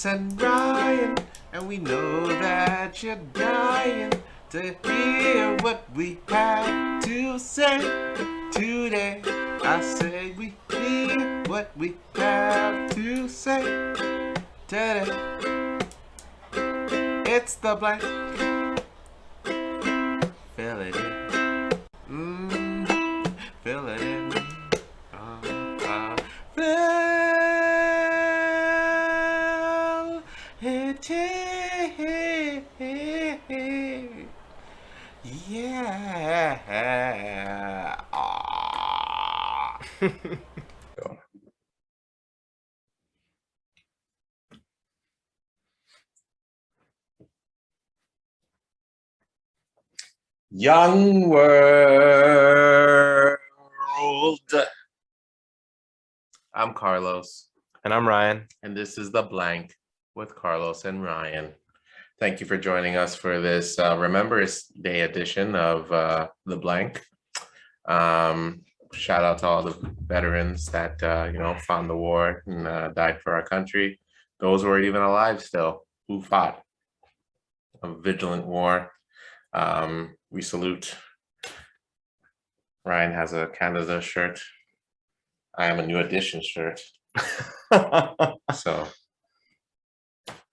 Carlos and Ryan, and we know that you're dying to hear what we have to say today. I say we hear what we have to say today. It's the blank. Fill it in. Fill it in. Fill it in. Yeah. Young world. I'm Carlos. And I'm Ryan. And this is The Blank with Carlos and Ryan. Thank you for joining us for this Remembrance Day edition of The Blank. Shout out to all the veterans that, fought in the war and died for our country. Those who are even alive still, who fought a vigilant war. We salute. Ryan has a Canada shirt. I am a New Edition shirt. So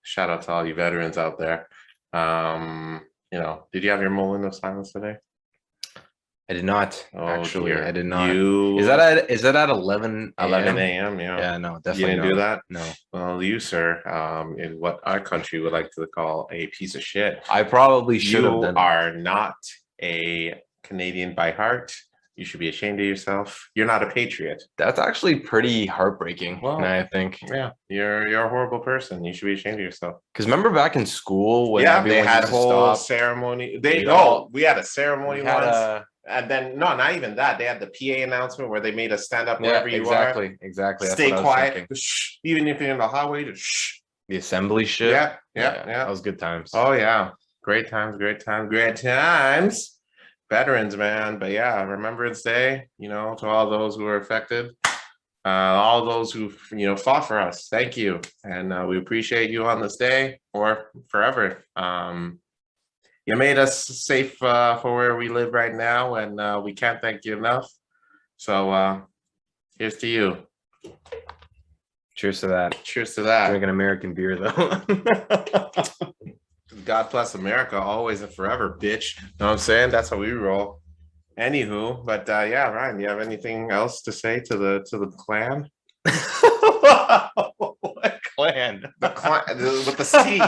shout out to all you veterans out there. Did you have your moment of silence today? I did not. Actually, dear. I did not. You... Is that at 11 a.m.? Yeah, no, definitely you didn't do that. No. Well, you, sir, in what our country would like to call a piece of shit. I probably should have done. You are not a Canadian by heart. You should be ashamed of yourself. You're not a patriot. That's actually pretty heartbreaking. Well, I think. Yeah, you're a horrible person. You should be ashamed of yourself. Because remember back in school when they had a whole ceremony. We had a ceremony once. And then not even that. They had the PA announcement where they made us stand up wherever you are. Exactly. Stay quiet. Shh. Even if you're in the hallway, just shh. The assembly shit. Yeah. That was good times. Oh yeah, great times. Veterans, man. But yeah, Remembrance Day. To all those who were affected, all those who fought for us. Thank you, and we appreciate you on this day or forever. You made us safe for where we live right now, and we can't thank you enough. So here's to you. Cheers to that. Cheers to that. Drink an American beer, though. God bless America, always and forever, bitch. Know what I'm saying? That's how we roll. Anywho, but yeah, Ryan, do you have anything else to say to the clan? What clan? The clan with the C.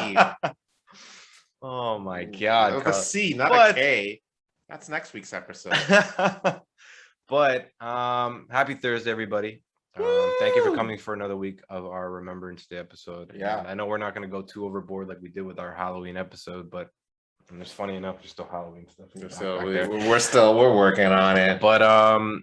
Oh my God. With a C, not a K. That's next week's episode. But happy Thursday, everybody. Thank you for coming for another week of our Remembrance Day episode. Yeah. And I know we're not going to go too overboard like we did with our Halloween episode, but it's funny enough, there's still Halloween stuff. So we're working on it. But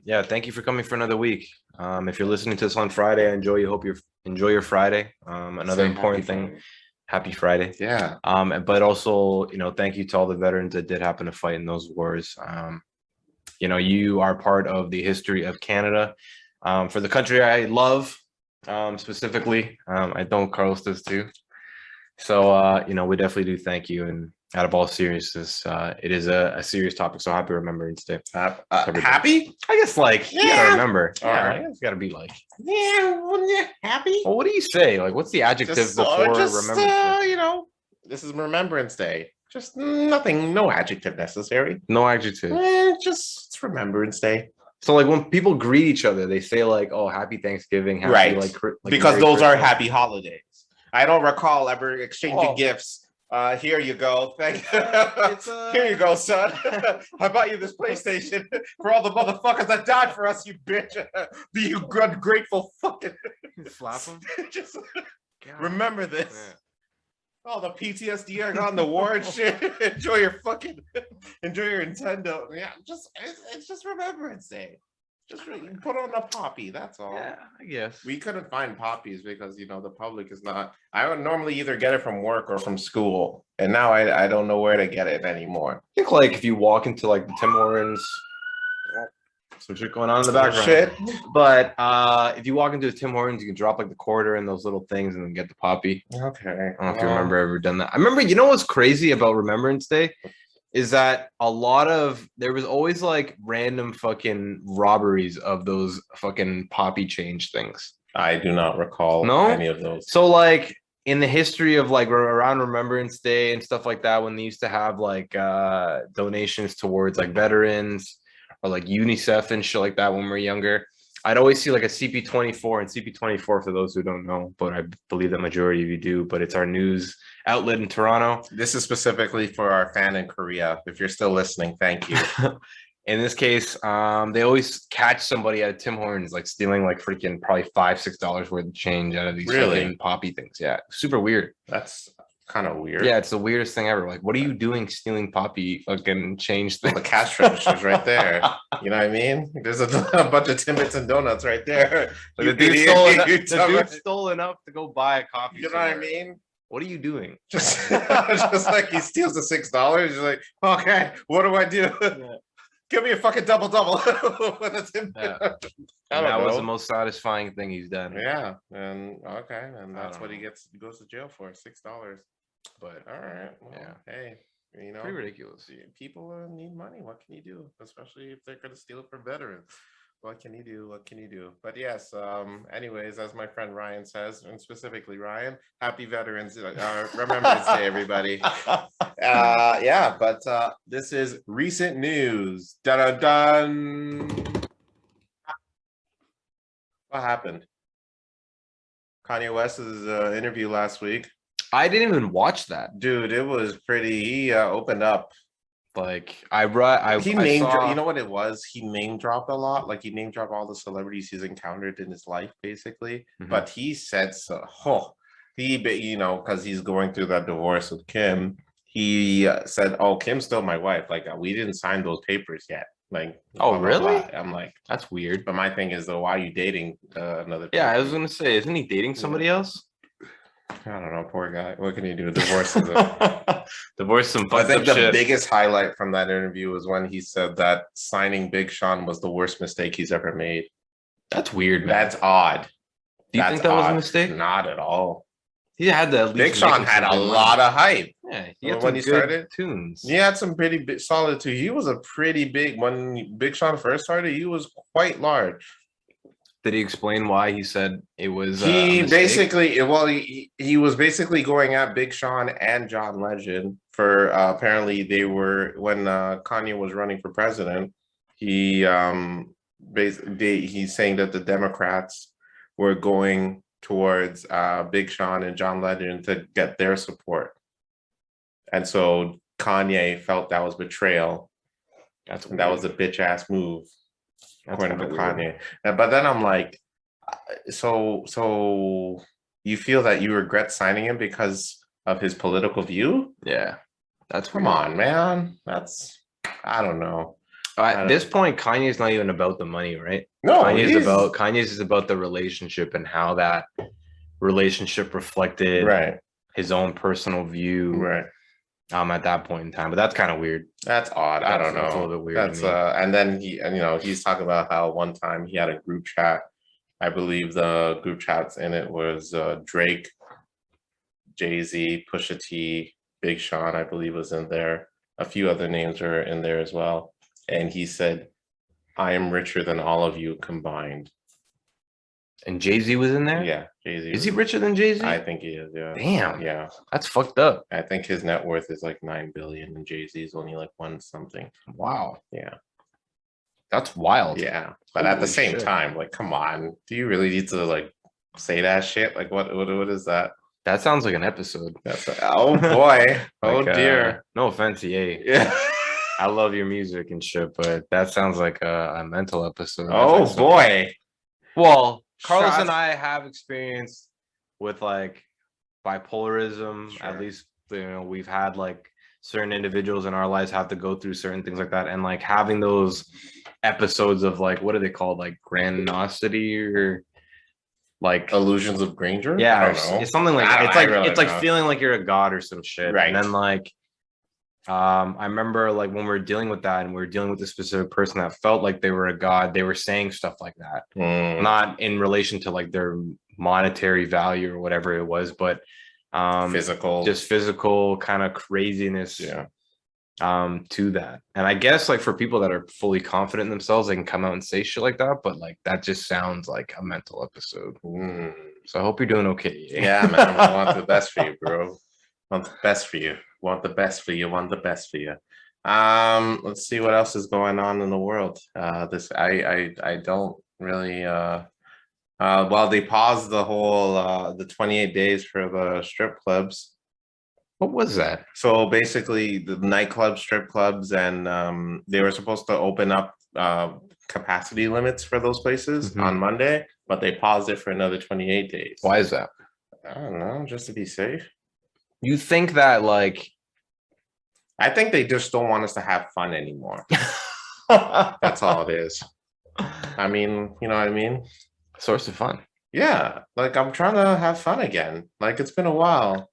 yeah, thank you for coming for another week. If you're listening to this on Friday, I hope you enjoy your Friday. Another important thing. Happy Friday. Yeah. But also, thank you to all the veterans that did happen to fight in those wars. You are part of the history of Canada. For the country I love, specifically, I know Carlos does too. So, we definitely do thank you. And out of all seriousness, it is a serious topic. So happy Remembrance Day. Happy? I guess you gotta remember. All right. It's gotta be happy. Well, what do you say? What's the adjective before Remembrance Day? This is Remembrance Day. Just nothing, no adjective necessary. No adjective. Just it's Remembrance Day. So when people greet each other, they say oh, happy Thanksgiving, happy, right? Because Merry those Christmas. are happy holidays. I don't recall ever exchanging gifts. Here you go. Thank you. Here you go, son. I bought you this PlayStation for all the motherfuckers that died for us, you bitch. Be you ungrateful fucking. Slap them. Just remember this. Yeah. Oh, the PTSD I got in the war and shit. enjoy your Nintendo. Yeah, it's just Remembrance Day. Just put on a poppy. That's all. Yeah, I guess. We couldn't find poppies because the public is not. I would normally either get it from work or from school, and now I don't know where to get it anymore. I think if you walk into the Tim Hortons some shit going on in the background. Shit. But if you walk into a Tim Hortons, you can drop like the quarter and those little things and then get the poppy. Okay. I don't know if you remember ever done that. I remember, you know what's crazy about Remembrance Day is that there was always like random fucking robberies of those fucking poppy change things. I do not recall any of those. So like in the history of like around Remembrance Day and stuff like that, when they used to have like donations towards like veterans or like UNICEF and shit like that when we were younger, I'd always see like a CP24, and CP24, for those who don't know, but I believe the majority of you do, but it's our news outlet in Toronto. This is specifically for our fan in Korea. If you're still listening, thank you. In this case, they always catch somebody at Tim Hortons like stealing like freaking probably $5-6 worth of change out of these fucking poppy things. Yeah, super weird. That's kind of weird. Yeah, it's the weirdest thing ever. Like, what are you doing stealing poppy fucking change things? The cash register's right there. You know what I mean? There's a bunch of Timbits and donuts right there. Like the dude stole enough to go buy a coffee. You know what I mean? What are you doing? Just like he steals the $6. You're like, okay, what do I do? Yeah. Give me a fucking double with a Timbit. Yeah. That was the most satisfying thing he's done. Yeah, and okay, and that's what he goes to jail for, $6. But all right, well, yeah, hey, you know, pretty ridiculous. People need money. What can you do? Especially if they're going to steal it from veterans. What can you do? What can you do? But yes, anyways, as my friend Ryan says, and specifically Ryan, happy Veterans Remembrance Day, everybody. Yeah, but this is recent news. Dun dun dun. What happened? Kanye West's interview last week. I didn't even watch that, dude. It was pretty. He opened up. Like he name you know what it was? He name dropped a lot. Like he name dropped all the celebrities he's encountered in his life, basically. Mm-hmm. But he said so. You know, because he's going through that divorce with Kim. He said, "Oh, Kim's still my wife. Like we didn't sign those papers yet." Like, oh really? I'm like, that's weird. But my thing is though, why are you dating another? Yeah, I was gonna say, isn't he dating somebody else? I don't know, poor guy. What can you do? Divorce some I think the biggest highlight from that interview was when he said that signing Big Sean was the worst mistake he's ever made. That's weird, man. That's odd. Do you think that was a mistake? Not at all. He had to. Big Sean had a lot of hype. Yeah, he had when he started tunes. He had some pretty solid too. He was a pretty big when Big Sean first started. He was quite large. Did he explain why he said it was? He basically, he was basically going at Big Sean and John Legend for apparently they were when Kanye was running for president. He's saying that the Democrats were going towards Big Sean and John Legend to get their support, and so Kanye felt that was betrayal. That was a bitch ass move. According to Kanye. But then I'm like, so you feel that you regret signing him because of his political view? Yeah. Come on, man. I don't know. At this point, Kanye's not even about the money, right? No, Kanye's is about the relationship and how that relationship reflected his own personal view. Right. At that point in time, but that's kind of weird. That's odd. I don't know. That's a little bit weird. And then he's talking about how one time he had a group chat. I believe the group chats in it was Drake, Jay-Z, Pusha T, Big Sean, I believe was in there. A few other names were in there as well. And he said, "I am richer than all of you combined." And Jay-Z was in there? Yeah, Jay-Z. Is he richer than Jay-Z? I think he is, yeah. Damn. Yeah. That's fucked up. I think his net worth is like $9 billion and Jay-Z's only like one something. Wow. Yeah. That's wild. Yeah. But at the same time, like, come on. Do you really need to like say that shit? Like what is that? That sounds like an episode. Oh boy. Oh dear. No offense, EA. Yeah. I love your music and shit, but that sounds like a mental episode. Oh boy. Well, Carlos and I have experience with like bipolarism. Sure. At least, we've had like certain individuals in our lives have to go through certain things like that. And like having those episodes of like, what are they called? Like grandiosity or like illusions of grandeur? Yeah. It's something like, it's like feeling like you're a god or some shit. Right. And then like I remember like when we were dealing with that and we were dealing with a specific person that felt like they were a god, they were saying stuff like that, not in relation to like their monetary value or whatever it was, but Physical. just physical kind of craziness Yeah. to that. And I guess like for people that are fully confident in themselves, they can come out and say shit like that, but like that just sounds like a mental episode. So I hope you're doing okay. Yeah, man. I want the best for you, bro. Want the best for you. Want the best for you. Want the best for you. Let's see what else is going on in the world. I don't really well, they paused the whole the 28 days for the strip clubs. What was that? So basically the nightclubs, strip clubs, and they were supposed to open up capacity limits for those places on Monday, but they paused it for another 28 days. Why is that? I don't know, just to be safe. You think that like I think they just don't want us to have fun anymore. That's all it is. I mean, you know what I mean? Source of fun. Yeah, like I'm trying to have fun again. Like it's been a while.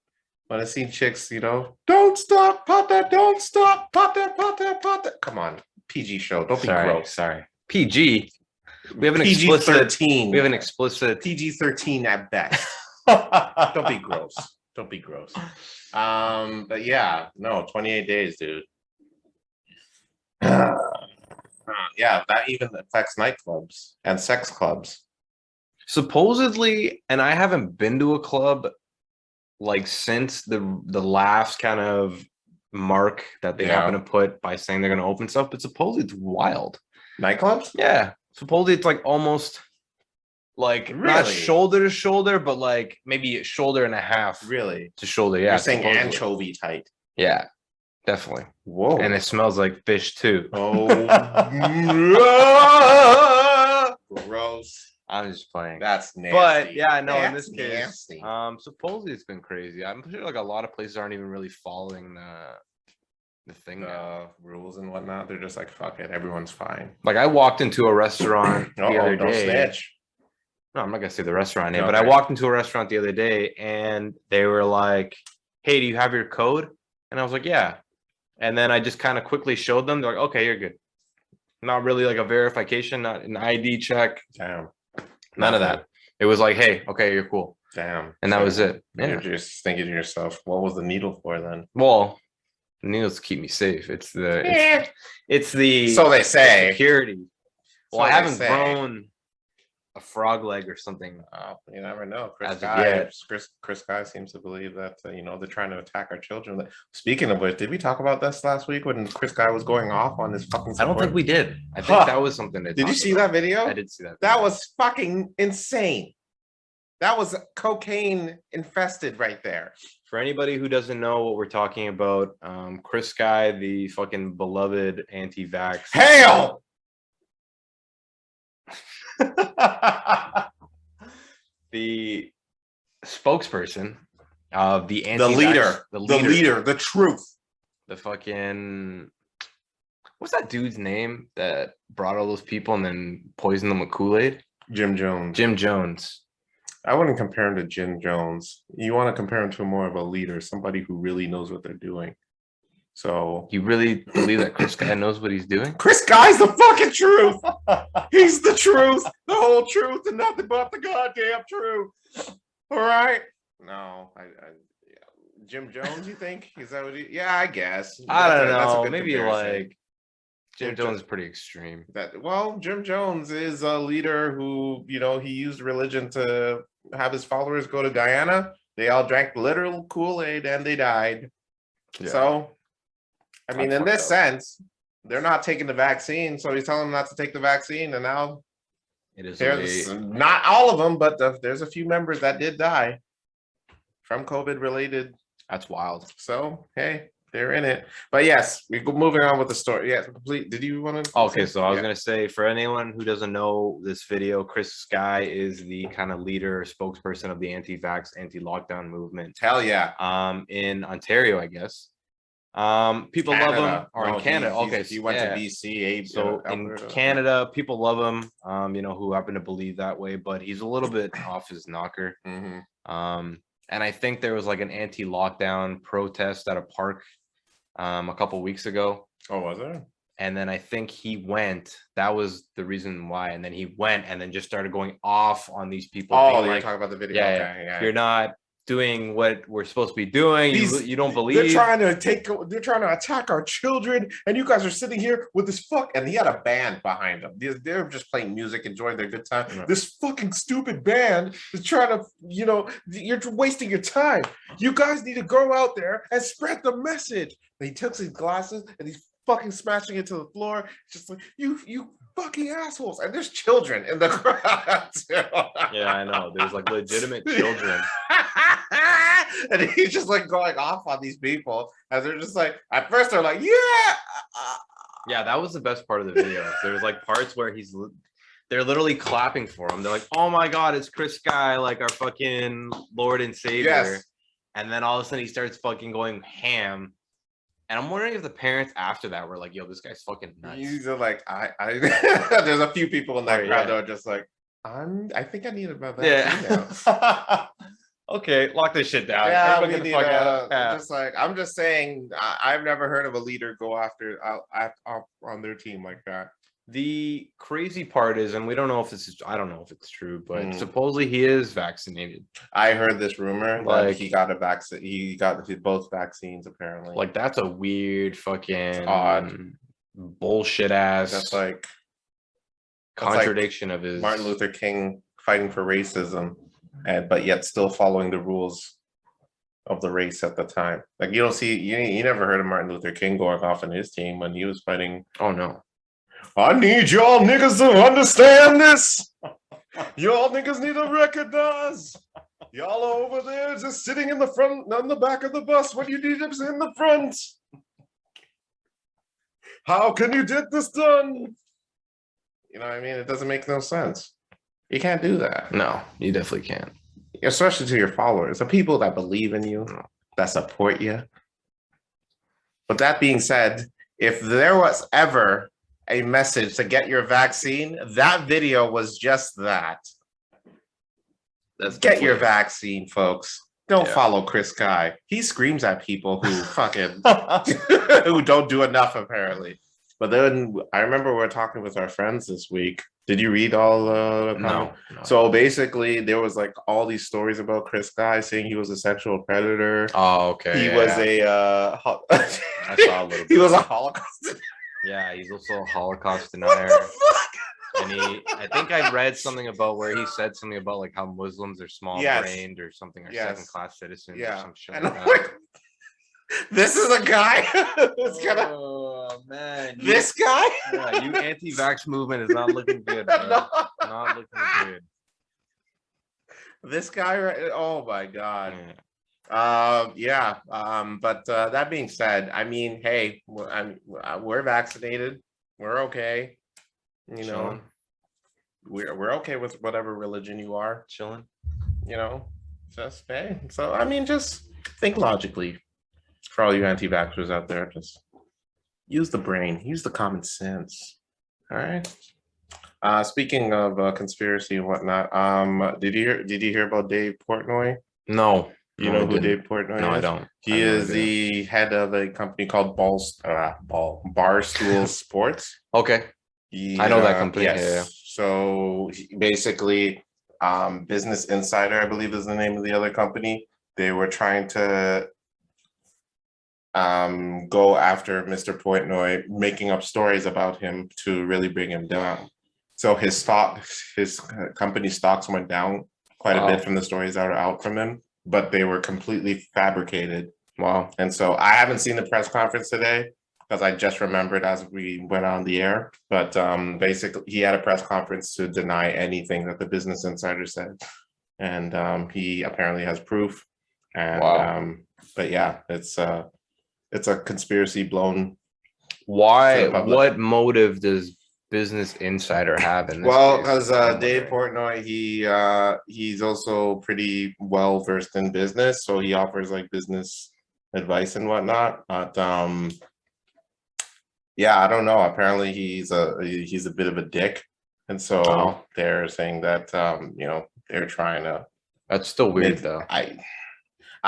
When I see chicks, you know, don't stop, pot that, don't stop, pot that, pot that, pot that. Come on, PG show. Don't be gross. Sorry. PG. We have an PG explicit 13. We have an explicit PG-13 at best. Don't be gross. Don't be gross. But yeah, no, 28 days, dude. Yeah, that even affects nightclubs and sex clubs. Supposedly, and I haven't been to a club like since the last kind of mark that they happen to put by saying they're going to open stuff, but supposedly it's wild. Nightclubs? Yeah, supposedly it's like almost like not shoulder to shoulder, but like maybe a shoulder and a half. Really? To shoulder, yeah. You're saying anchovy tight. Yeah, definitely. Whoa. And it smells like fish too. Oh, gross. I'm just playing. That's nasty. But yeah, no, in this That's case, nasty. supposedly it's been crazy. I'm sure like a lot of places aren't even really following the thing now. Rules and whatnot. They're just like, fuck it, everyone's fine. Like I walked into a restaurant the other don't day. Snitch. No, I'm not gonna say the restaurant name, but I walked into a restaurant the other day and they were like, "Hey, do you have your code?" And I was like, "Yeah." And then I just kind of quickly showed them. They're like, "Okay, you're good." Not really like a verification, not an ID check. Damn. None of that. It was like, "Hey, okay, you're cool." Damn. And that was it. Yeah. You're just thinking to yourself, what was the needle for then? Well, the needles keep me safe. It's the So they say. Security. Well, I haven't say. grown a frog leg or something. You never know. Chris Guy seems to believe that you know, they're trying to attack our children. Speaking of which, did we talk about this last week when Chris Guy was going off on his fucking support? I don't think we did. I think that was something that. Did you see that video? I did see that. That was fucking insane. That was cocaine infested right there. For anybody who doesn't know what we're talking about, Chris Guy, the fucking beloved anti-vax. Hail! The spokesperson of the leader, the truth, the fucking, what's that dude's name that brought all those people and then poisoned them with Kool-Aid? Jim Jones. Jim Jones. I wouldn't compare him to Jim Jones. You want to compare him to more of a leader, somebody who really knows what they're doing. So you really believe that Chris Guy knows what he's doing? Chris Guy's the fucking truth. He's the truth, the whole truth, and nothing but the goddamn truth. All right. No, Jim Jones. You think is that what he? Yeah, I guess. I don't know. Maybe comparison. Like Jim Jones is pretty extreme. Jim Jones is a leader who, you know, he used religion to have his followers go to Guyana. They all drank literal Kool-Aid and they died. Yeah. So. I mean, in this sense, they're not taking the vaccine, so he's telling them not to take the vaccine, and now it is not all of them, but there's a few members that did die from COVID related. That's wild. So hey, they're in it. But yes, we go moving on with the story. Yeah, complete. Did you want to? Okay, so I was gonna say, for anyone who doesn't know this video, Chris Guy is the kind of leader, spokesperson of the anti-vax, anti-lockdown movement. Hell yeah. In Ontario, I guess. People love him, or in Canada. Okay, he went to BC. So in Canada, people love him. You know, who happen to believe that way, but he's a little bit off his knocker. And I think there was like an anti-lockdown protest at a park a couple weeks ago. Oh, was it? And then I think he went. That was the reason why. And then he went and then just started going off on these people. Oh, being you're like, talking about the video. yeah, Okay, yeah. you're not doing what we're supposed to be doing. You don't believe. They're trying to attack our children, and you guys are sitting here with this and he had a band behind him. They're just playing music, enjoying their good time. Yeah. This fucking stupid band is trying to, you're wasting your time. You guys need to go out there and spread the message. And he took his glasses and he's fucking smashing it to the floor. Just like, you fucking assholes. And there's children in the crowd too. Yeah, I know. There's like legitimate children. And he's just like going off on these people. And they're just like, at first they're like, yeah. Yeah, that was the best part of the video. There was like parts where they're literally clapping for him. They're like, oh my God, it's Chris Guy, like our fucking Lord and Savior. Yes. And then all of a sudden he starts fucking going ham. And I'm wondering if the parents after that were like, yo, this guy's fucking nuts. These are like, there's a few people in that crowd that are just like, I think I need about that. Yeah. Okay, lock this shit down. Yeah, we need just like, I'm just saying, I've never heard of a leader go after on their team like that. The crazy part is, and we don't know if this is, I don't know if it's true, but supposedly he is vaccinated. I heard this rumor like he got a vaccine. He got both vaccines apparently. Like that's a weird fucking odd bullshit ass. That's like contradiction of his Martin Luther King fighting for racism, but yet still following the rules of the race at the time. Like you don't see, you never heard of Martin Luther King going off on his team when he was fighting. Oh no. I need y'all niggas to understand this. Y'all niggas need to recognize. Y'all are over there just sitting in the front, on the back of the bus when you need them in the front. How can you get this done? You know what I mean? It doesn't make no sense. You can't do that. No, you definitely can't. Especially to your followers, the people that believe in you, that support you. But that being said, if there was ever a message to get your vaccine, that video was just that. Get your vaccine, folks. Don't follow Chris Guy. He screams at people who fucking who don't do enough apparently. But then I remember we were talking with our friends this week. Did you read all the No. So basically there was like all these stories about Chris Guy saying he was a sexual predator. Oh, okay. He was I saw a little bit. He was a Holocaust. Yeah, he's also a Holocaust denier. What the fuck? And I think I read something about where he said something about like how Muslims are small-brained or something, or second-class citizens or some shit like that. This is a guy that's gonna. Oh man, this guy. Yeah, you anti-vax movement is not looking good. No. Not looking good. This guy. Oh my god. Yeah. But that being said, I mean, hey, we're vaccinated. We're okay. You know, we're okay with whatever religion you are. Chilling. You know, just hey. So I mean, just think logically. For all you anti-vaxxers out there, just use the brain, use the common sense. All right. Speaking of conspiracy and whatnot, did you hear about Dave Portnoy? No. You know who Dave Portnoy is? No, I don't. He is the head of a company called Barstool Sports. Okay. I know that company. Yes. Yeah. So basically, Business Insider, I believe, is the name of the other company. They were trying to go after Mr. Portnoy, making up stories about him to really bring him down. So his company stocks went down quite a bit from the stories that are out from him, but they were completely fabricated. Wow. And so I haven't seen the press conference today because I just remembered as we went on the air. But basically, he had a press conference to deny anything that the Business Insider said. And he apparently has proof. And but yeah, it's a conspiracy blown. Why? What motive does Business Insider have in this? Well, because Dave Portnoy, he's also pretty well versed in business, so he offers like business advice and whatnot. But yeah, I don't know. Apparently, he's a bit of a dick, and so they're saying that they're trying to. That's still weird, though. I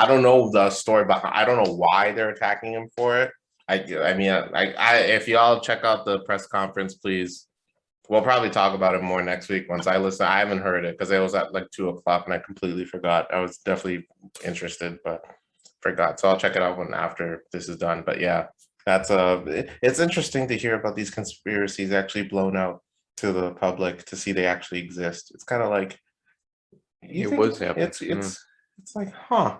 don't know the story behind. I don't know why they're attacking him for it. I mean, if y'all check out the press conference, please. We'll probably talk about it more next week once I listen. I haven't heard it because it was at like 2:00 and I completely forgot. I was definitely interested, but forgot. So I'll check it out when after this is done. But yeah, that's it's interesting to hear about these conspiracies actually blown out to the public to see they actually exist. It's kind of like It was happening. it's like, huh.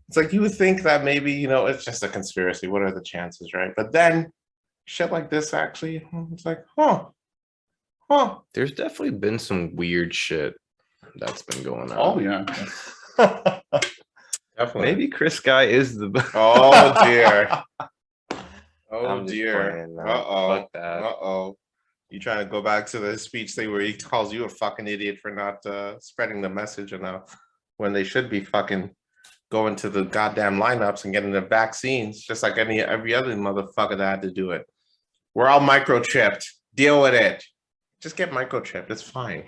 It's like you would think that maybe, it's just a conspiracy. What are the chances, right? But then shit like this actually, it's like, huh. There's definitely been some weird shit that's been going on. Oh yeah. Definitely. Maybe Chris Guy is the. Oh dear. Oh I'm just dear. playing, man. Uh-oh. Fuck that. Uh-oh. You trying to go back to the speech thing where he calls you a fucking idiot for not spreading the message enough when they should be fucking going to the goddamn lineups and getting the vaccines, just like every other motherfucker that had to do it. We're all microchipped. Deal with it. Just get microchipped. It's fine.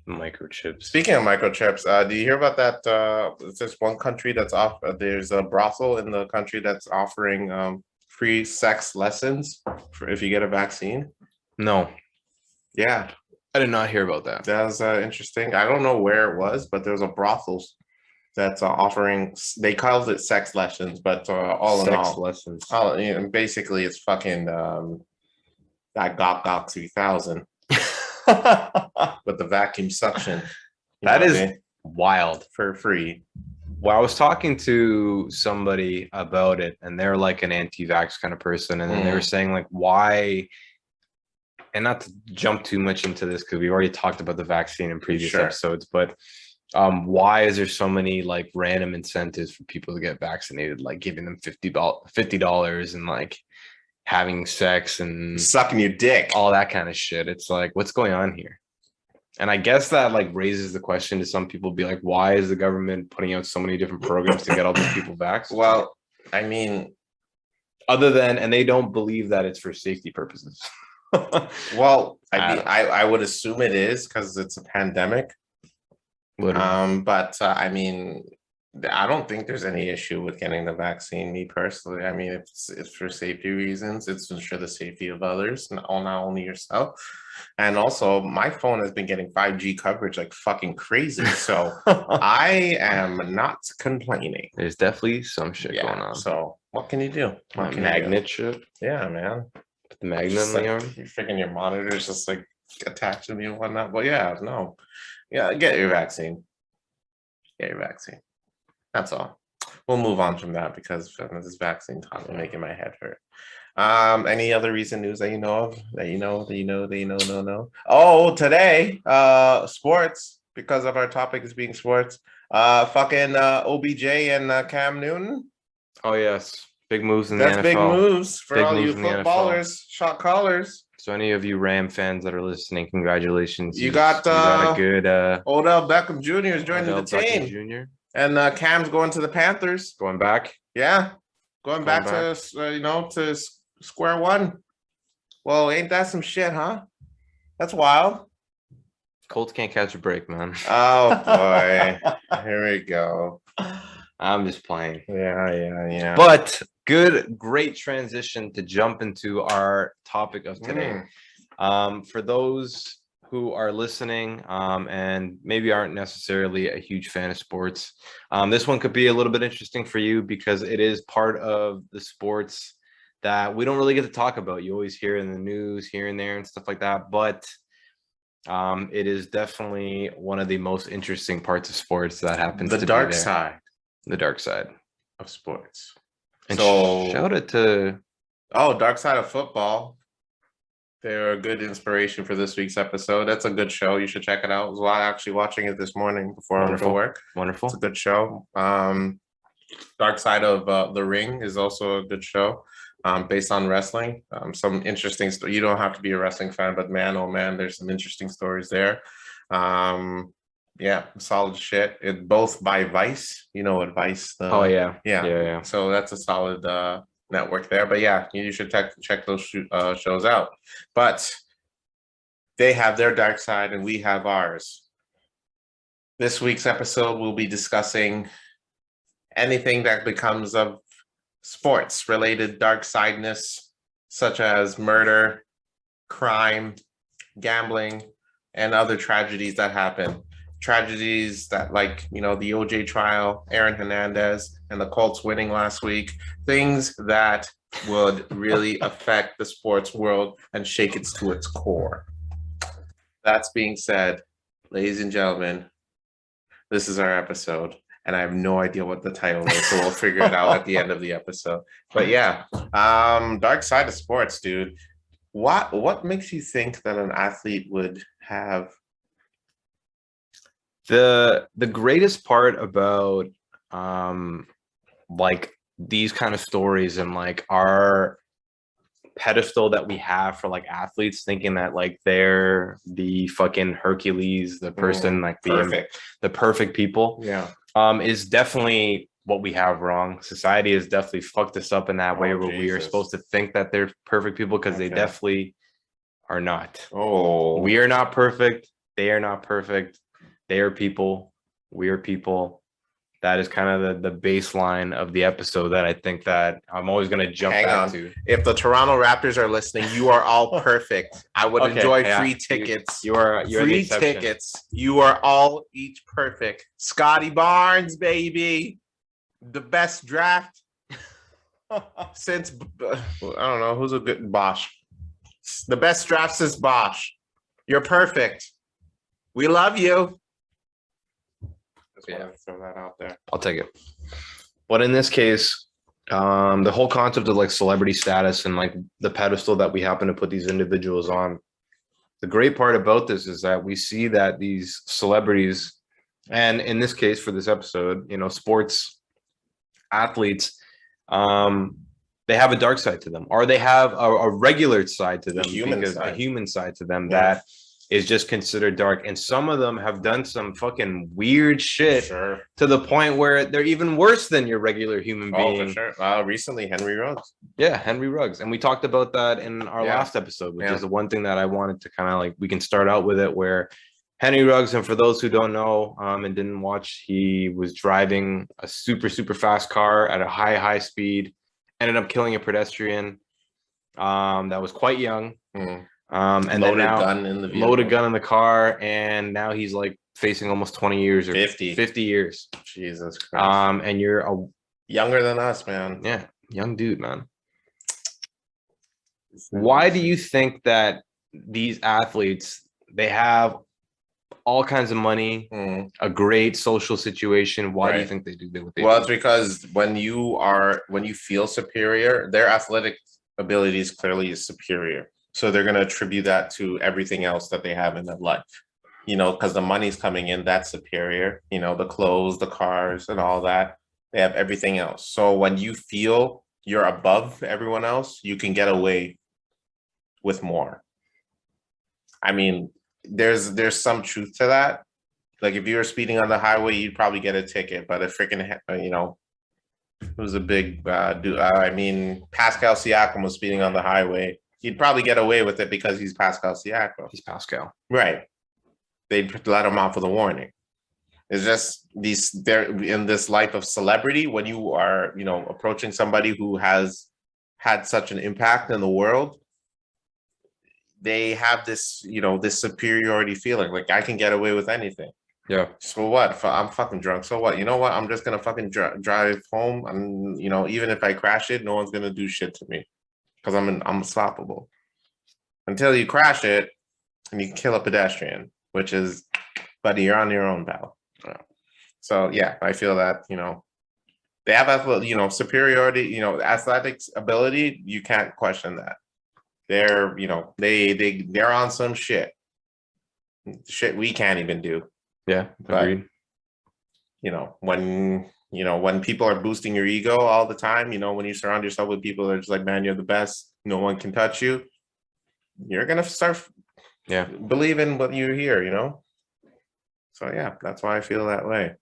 Microchips. Speaking of microchips, do you hear about that? It's just one country that's off. There's a brothel in the country that's offering free sex lessons for if you get a vaccine. No. Yeah. I did not hear about that. That was interesting. I don't know where it was, but there was a brothel that's offering. They called it sex lessons, but all in all, sex lessons. Basically, it's fucking that Gok 3000 with the vacuum suction. That is wild. For free. Well, I was talking to somebody about it, and they're like an anti-vax kind of person, and then they were saying like, why? And not to jump too much into this because we've already talked about the vaccine in previous episodes, but why is there so many like random incentives for people to get vaccinated, like giving them $50 and like having sex and sucking your dick, all that kind of shit? It's like, what's going on here? And I guess that like raises the question to some people, be like, why is the government putting out so many different programs to get all these people vaccinated? Well, I mean, other than, and they don't believe that it's for safety purposes. Well, I would assume it is because it's a pandemic. But I mean, I don't think there's any issue with getting the vaccine. Me personally, I mean, it's for safety reasons. It's to ensure the safety of others, not only yourself. And also, my phone has been getting 5G coverage like fucking crazy, so I am not complaining. There's definitely some shit going on. So what can you do? Magnet shit. Yeah, man. Put the magnet on the arm. You're freaking your monitor's just like attached to me and whatnot. Well, yeah, no. Yeah, get your vaccine. Get your vaccine. That's all. We'll move on from that because this vaccine talk is making my head hurt. Any other recent news that you know of? That you know? Oh, today, sports, because of our topic is being sports. Fucking OBJ and Cam Newton. Oh yes. Big moves in the NFL. That's big moves for all you footballers, shot callers. So any of you Ram fans that are listening, congratulations. You got a good Odell Beckham Jr. is joining the team. Jr. And Cam's going to the Panthers. Going back? Yeah. Going back to to square one. Well, ain't that some shit, huh? That's wild. Colts can't catch a break, man. Oh boy. Here we go. I'm just playing. Yeah. But great transition to jump into our topic of today. For those who are listening and maybe aren't necessarily a huge fan of sports, this one could be a little bit interesting for you because it is part of the sports that we don't really get to talk about. You always hear in the news here and there and stuff like that, but it is definitely one of the most interesting parts of sports that happens. The dark side. The dark side of sports. And so shout out to Dark Side of Football. They're a good inspiration for this week's episode. That's a good show. You should check it out. I was actually watching it this morning before I went to work. Wonderful. It's a good show. Dark Side of the Ring is also a good show. Based on wrestling. Some interesting you don't have to be a wrestling fan, but man, oh man, there's some interesting stories there. Yeah, solid shit. It both by Vice. You know what Vice? Yeah. So that's a solid network there. But yeah, you should check those shows out. But they have their dark side and we have ours. This week's episode, we'll be discussing anything that becomes of sports related dark sideness, such as murder, crime, gambling, and other tragedies that happen. Tragedies that, like, the OJ trial, Aaron Hernandez, and the Colts winning last week, things that would really affect the sports world and shake it to its core. That's being said, ladies and gentlemen, this is our episode, and I have no idea what the title is, so we'll figure it out at the end of the episode. But yeah, dark side of sports, dude. What makes you think that an athlete would have? The greatest part about like these kind of stories and like our pedestal that we have for like athletes, thinking that like they're the fucking Hercules, the person like the perfect people, is definitely what we have wrong. Society has definitely fucked us up in that way where we are supposed to think that they're perfect people, because they definitely are not. We are not perfect. They are not perfect. They are people. We are people. That is kind of the baseline of the episode that I think that I'm always going to jump back to. If the Toronto Raptors are listening, you are all perfect. I would enjoy free tickets. You're free tickets. You are all each perfect. Scotty Barnes, baby. The best draft since, I don't know, who's a good Bosch. The best draft since Bosch. You're perfect. We love you. Throw that out there. I'll take it. But in this case, the whole concept of like celebrity status and like the pedestal that we happen to put these individuals on, the great part about this is that we see that these celebrities, and in this case for this episode, sports athletes, they have a dark side to them, or they have a regular side to them, a human side to them that is just considered dark. And some of them have done some fucking weird shit to the point where they're even worse than your regular human being. For sure. Recently, Henry Ruggs. Yeah, Henry Ruggs. And we talked about that in our last episode, which is the one thing that I wanted to kind of like, we can start out with it, where Henry Ruggs, and for those who don't know and didn't watch, he was driving a super, super fast car at a high speed, ended up killing a pedestrian that was quite young. And loaded gun in the vehicle. Loaded gun in the car, and now he's like facing almost 20 years or 50 years. Jesus Christ. And you're younger than us, man. Yeah, young dude, man. Why do you think that these athletes, they have all kinds of money, a great social situation? Why do you think they do what they do? Well, it's because when you feel superior, their athletic abilities clearly is superior. So they're going to attribute that to everything else that they have in their life, because the money's coming in, that's superior, the clothes, the cars, and all that. They have everything else. So when you feel you're above everyone else, you can get away with more. I mean, there's some truth to that. Like if you were speeding on the highway, you'd probably get a ticket, but a freaking, who's a big dude? Pascal Siakam was speeding on the highway. He'd probably get away with it because he's Pascal Siakam. He's Pascal. Right. They'd let him off with a warning. It's just they're in this life of celebrity, when you are, approaching somebody who has had such an impact in the world, they have this, this superiority feeling. Like, I can get away with anything. Yeah. So what? I'm fucking drunk. So what? You know what? I'm just going to fucking drive home. And, even if I crash it, no one's going to do shit to me. Because I'm unstoppable until you crash it and you kill a pedestrian, which is, buddy, you're on your own, pal. So yeah, I feel that they have superiority, athletics ability. You can't question that. They're they're on some shit we can't even do. Yeah, agreed. But, when people are boosting your ego all the time, when you surround yourself with people that are just like, man, you're the best, no one can touch you, you're going to start believing what you hear, So yeah, that's why I feel that way.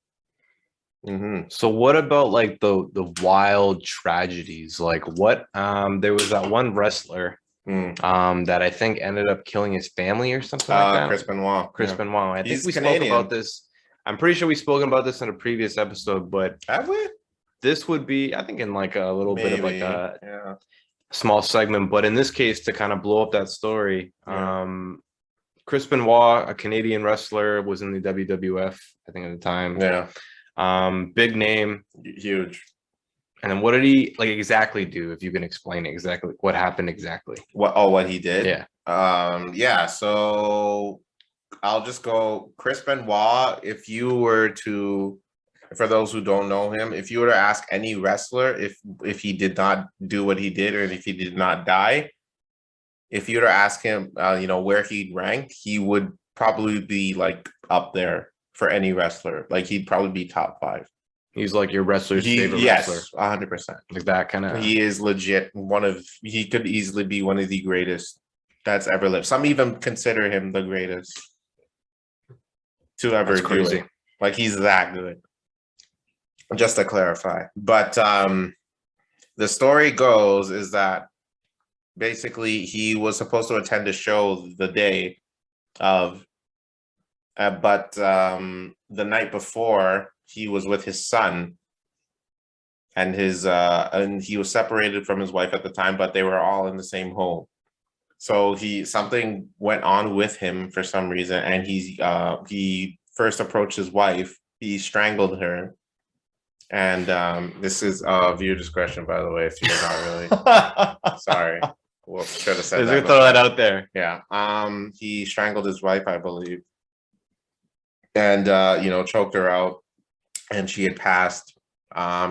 So what about like the wild tragedies? Like what, there was that one wrestler that I think ended up killing his family or something like that. Chris Benoit. Benoit. I think we spoke about this. I'm pretty sure we've spoken about this in a previous episode, but have we? this would be, I think, in like a little bit of like Maybe. a Yeah. small segment, but in this case, to kind of blow up that story, Yeah. Chris Benoit, a Canadian wrestler, was in the WWF, I think, at the time. Yeah. Big name. Huge. And then what did he like exactly do? If you can explain exactly what happened exactly. What he did? Yeah. Yeah. So I'll just go Chris Benoit. If you were to, for those who don't know him, if you were to ask any wrestler if he did not do what he did or if he did not die, if you were to ask him, where he'd rank, he would probably be like up there for any wrestler. Like he'd probably be top 5. He's like your wrestler's favorite wrestler. Yes, 100%. Like that kind of. He is legit he could easily be one of the greatest that's ever lived. Some even consider him the greatest to ever do it. Like he's that good. Just to clarify. But the story goes is that basically he was supposed to attend a show the day of, but the night before he was with his son and he was separated from his wife at the time, but they were all in the same home. So something went on with him for some reason, and he first approached his wife. He strangled her, and this is viewer discretion, by the way, if you're not really sorry. Well, should have said that. Throw that out there. Yeah. He strangled his wife, I believe, and choked her out, and she had passed.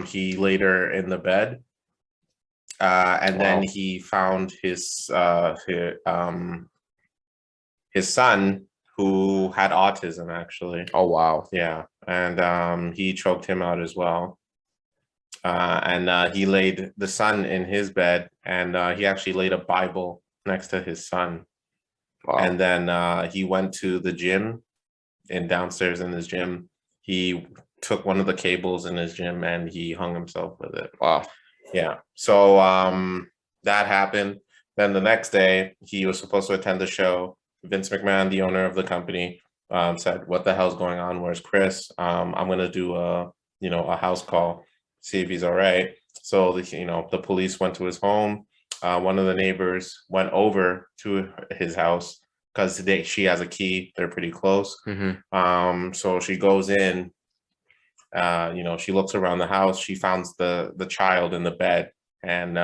He laid her in the bed, and then he found his son, who had autism, actually. Oh wow. Yeah, and he choked him out as well. And he laid the son in his bed, and he actually laid a Bible next to his son. Wow. And then he went to the gym, and downstairs in his gym, he took one of the cables in his gym and he hung himself with it. Wow. Yeah. So that happened. Then the next day, he was supposed to attend the show. Vince McMahon, the owner of the company, said, "What the hell's going on? Where's Chris? I'm gonna do a house call, see if he's all right." So the police went to his home. One of the neighbors went over to his house because she has a key. They're pretty close. Mm-hmm. So she goes in. She looks around the house. She finds the child in the bed, and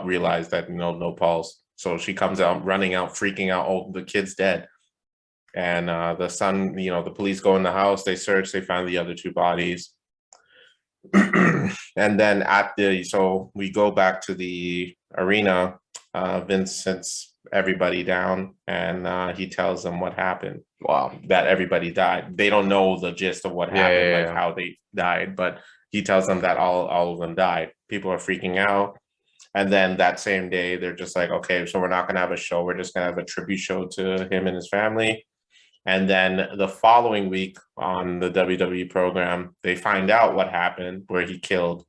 realized that no pulse. So she comes out, running out, freaking out. Oh, the kid's dead. And the son, the police go in the house. They search. They find the other 2 bodies. And then so we go back to the arena. Vince sits everybody down, and he tells them what happened. Wow. That everybody died. They don't know the gist of what happened, how they died, but he tells them that all of them died. People are freaking out. And then that same day, they're just like, okay, so we're not going to have a show. We're just going to have a tribute show to him and his family. And then the following week on the WWE program, they find out what happened, where he killed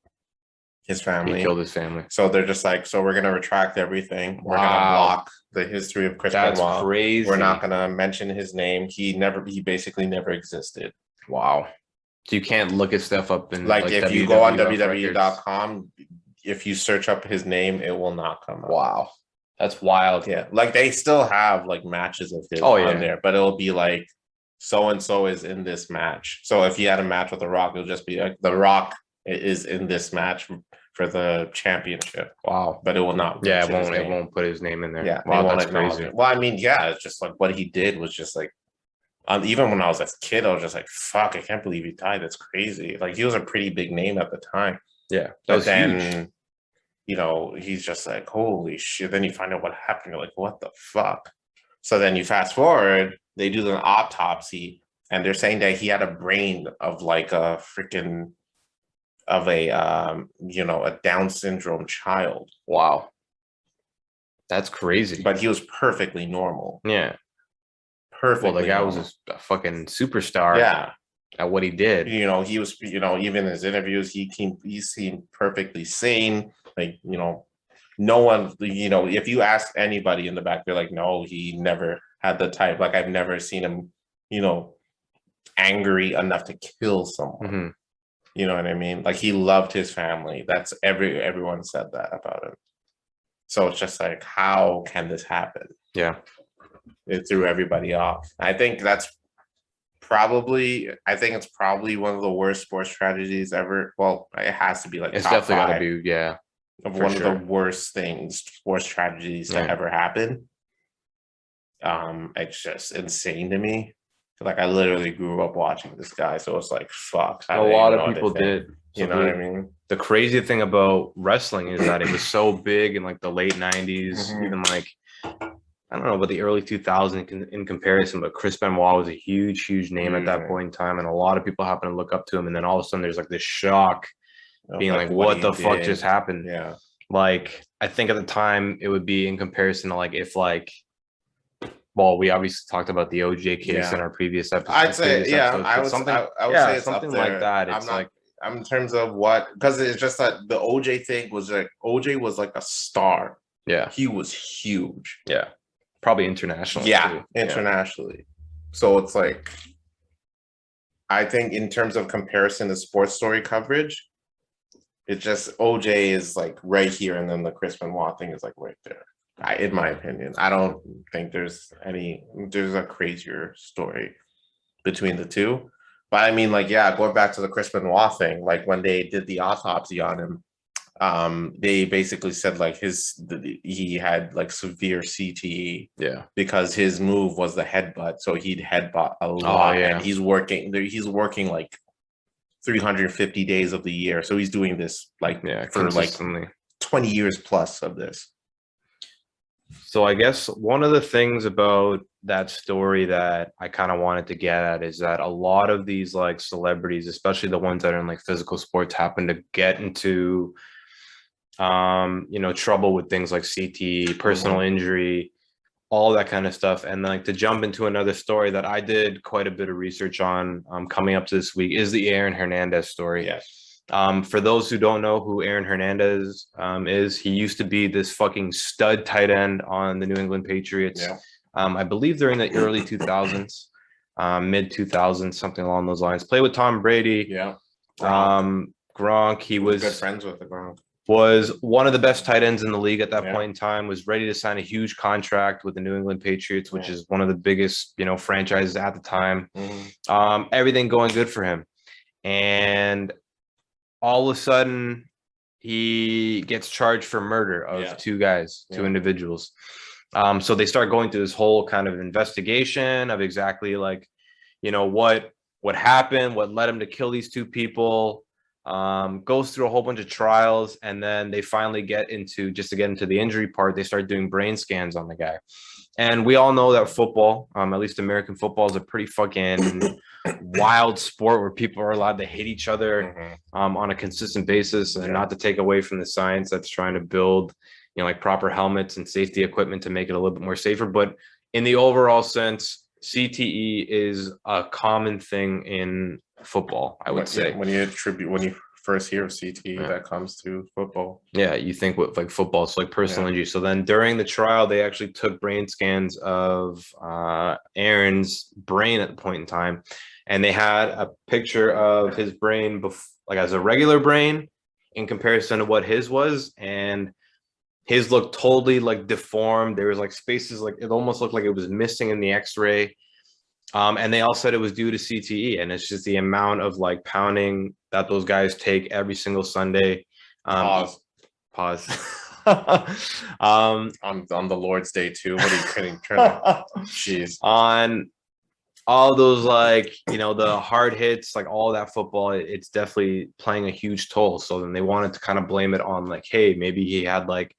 his family. He killed his family. So they're just like, so we're going to retract everything. We're going to block the history of Chris Benoit. That's crazy. We're not going to mention his name. He basically never existed. Wow. So you can't look his stuff up in like if you go on WWE.com, if you search up his name, it will not come up. Wow. That's wild. Yeah. Like they still have like matches of his on there, but it'll be like so-and-so is in this match. So if he had a match with The Rock, it'll just be like The Rock is in this match for the championship. Wow. But it will not. Yeah, it won't put his name in there. Yeah. Wow, that's crazy. Well, I mean, yeah, it's just like what he did was just like, even when I was a kid, I was just like, fuck, I can't believe he died. That's crazy. Like he was a pretty big name at the time. Yeah. But then, huge. He's just like, holy shit. Then you find out what happened. You're like, what the fuck? So then you fast forward, they do an autopsy, and they're saying that he had a brain of like a freaking a Down syndrome child. Wow. That's crazy. But he was perfectly normal. Yeah. Perfectly. Well, the guy was a fucking superstar. Yeah. At what he did. He was, even in his interviews, he seemed perfectly sane. Like, no one, if you ask anybody in the back, they're like, no, he never had the type. Like, I've never seen him, angry enough to kill someone. Mm-hmm. You know what I mean? Like he loved his family. That's everyone said that about him. So it's just like, how can this happen? Yeah. It threw everybody off. I think it's probably one of the worst sports tragedies ever. Well, it has to be like It's top definitely got to five be, yeah, of for one of sure. the worst things, sports tragedies to Yeah. ever happen. It's just insane to me. Like I literally grew up watching this guy, so it's like fuck. I A don't lot even of know what to people think. did. You So know what I mean? the crazy thing about wrestling is that it was so big in like the late 90s, Mhm. even like, I don't know about the early 2000s in comparison, but Chris Benoit was a huge name at Huge that name. point in time. And a lot of people happen to look up to him. And then all of a sudden there's like this shock being like, what what he the fuck did. just happened? Yeah. Like, I think at the time it would be in comparison to like, if like, well, we obviously talked about the OJ case in Yeah. our previous episode. I'd say, yeah, but something, I would yeah, say it's up something like there. that. I'm It's not, like, I'm in terms of what, because it's just that the OJ thing was like, OJ was like a star. yeah, He was huge. yeah, probably internationally Yeah, too. internationally. So it's like, I think in terms of comparison to sports story coverage, it just OJ is like right here, and then the Chris Benoit thing is like right there. In my opinion, I don't think there's a crazier story between the two. But I mean, like, yeah, going back to the Chris Benoit thing, like when they did the autopsy on him, they basically said like he had like severe CTE Yeah. because his move was the headbutt, so he'd headbutt a Oh lot, yeah. and he's working like 350 days of the year, so he's doing this like Yeah, for like consistently. 20 years plus of this. So I guess one of the things about that story that I kind of wanted to get at is that a lot of these like celebrities, especially the ones that are in like physical sports, happen to get into trouble with things like CTE, personal injury, all that kind of stuff. And like to jump into another story that I did quite a bit of research on coming up to this week is the Aaron Hernandez story. Yes. For those who don't know who Aaron Hernandez is, he used to be this fucking stud tight end on the New England Patriots. Yeah. I believe they're in the early 2000s, mid 2000s, something along those lines. Played with Tom Brady. Yeah. Gronk. He was good friends with the Gronk. Was one of the best tight ends in the league at that point in time, was ready to sign a huge contract with the New England Patriots, which is one of the biggest, franchises at the time. Everything going good for him. And all of a sudden he gets charged for murder of two individuals. So they start going through this whole kind of investigation of exactly like, what happened, what led him to kill these two people. Goes through a whole bunch of trials, and then they finally get into, just to get into the injury part, they start doing brain scans on the guy. And we all know that football, at least American football, is a pretty fucking wild sport where people are allowed to hit each other on a consistent basis, and not to take away from the science that's trying to build, like proper helmets and safety equipment to make it a little bit more safer. But in the overall sense, CTE is a common thing in football, I would say. When you first hear of CTE, that comes to football. Yeah, you think with like football, it's like personal injury. So then during the trial, they actually took brain scans of Aaron's brain at the point in time, and they had a picture of his brain like as a regular brain in comparison to what his was, and his looked totally like deformed. There was like spaces, like it almost looked like it was missing in the X-ray. And they all said it was due to CTE, and it's just the amount of like pounding that those guys take every single Sunday. Pause. On the Lord's Day too. What are you kidding? Jeez. On all those like the hard hits, like all that football, it's definitely playing a huge toll. So then they wanted to kind of blame it on like, hey, maybe he had like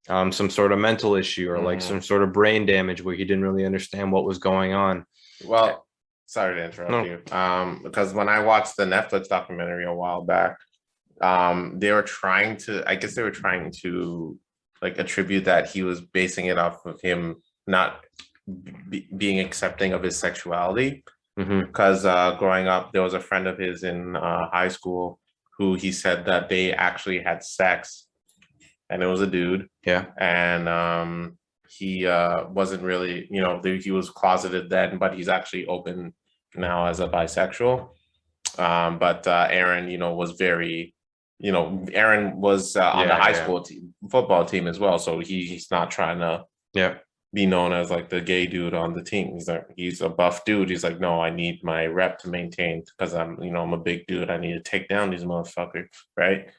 some sort of mental issue or like some sort of brain damage where he didn't really understand what was going on. Well, sorry to interrupt you. Because when I watched the Netflix documentary a while back, they were trying to like attribute that he was basing it off of him not being accepting of his sexuality. Because growing up, there was a friend of his in high school who he said that they actually had sex, and it was a dude. Yeah. And he wasn't really, he was closeted then, but he's actually open now as a bisexual. But Aaron, was very, Aaron was on the high school football team as well. So he's not trying to be known as like the gay dude on the team. He's a buff dude. He's like, no, I need my rep to maintain because I'm a big dude. I need to take down these motherfuckers, right?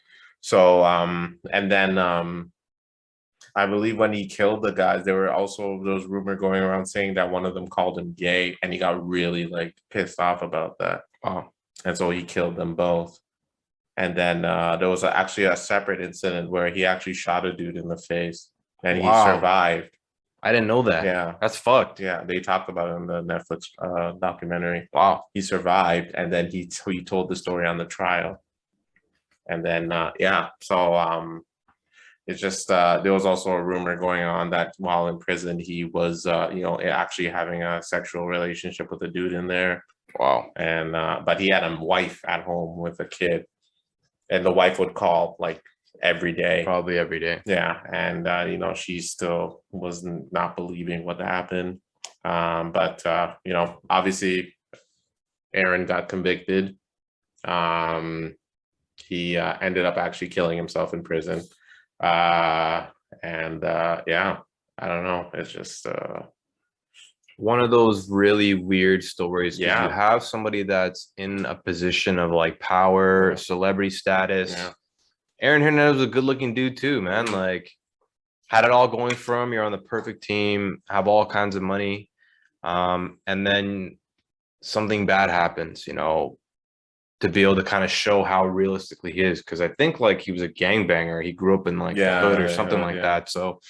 So and then I believe when he killed the guys, there were also those rumor going around saying that one of them called him gay, and he got really like pissed off about that. Oh, and so he killed them both. And then there was actually a separate incident where he actually shot a dude in the face, and he survived. I didn't know that. Yeah, that's fucked. Yeah, they talked about it in the Netflix documentary. Wow, he survived, and then he told the story on the trial. And then so it's just there was also a rumor going on that while in prison he was actually having a sexual relationship with a dude in there. Wow. And but he had a wife at home with a kid, and the wife would call like every day, probably every day. Yeah, and she still was not believing what happened. But obviously Aaron got convicted. He ended up actually killing himself in prison. I don't know. It's just one of those really weird stories. Yeah, you have somebody that's in a position of like power, celebrity status. Yeah. Aaron Hernandez was a good-looking dude too, man. Like, had it all going for him. You're on the perfect team, have all kinds of money, and then something bad happens. To be able to kind of show how realistically he is, because I think like he was a gangbanger. He grew up in like the hood or something like that. So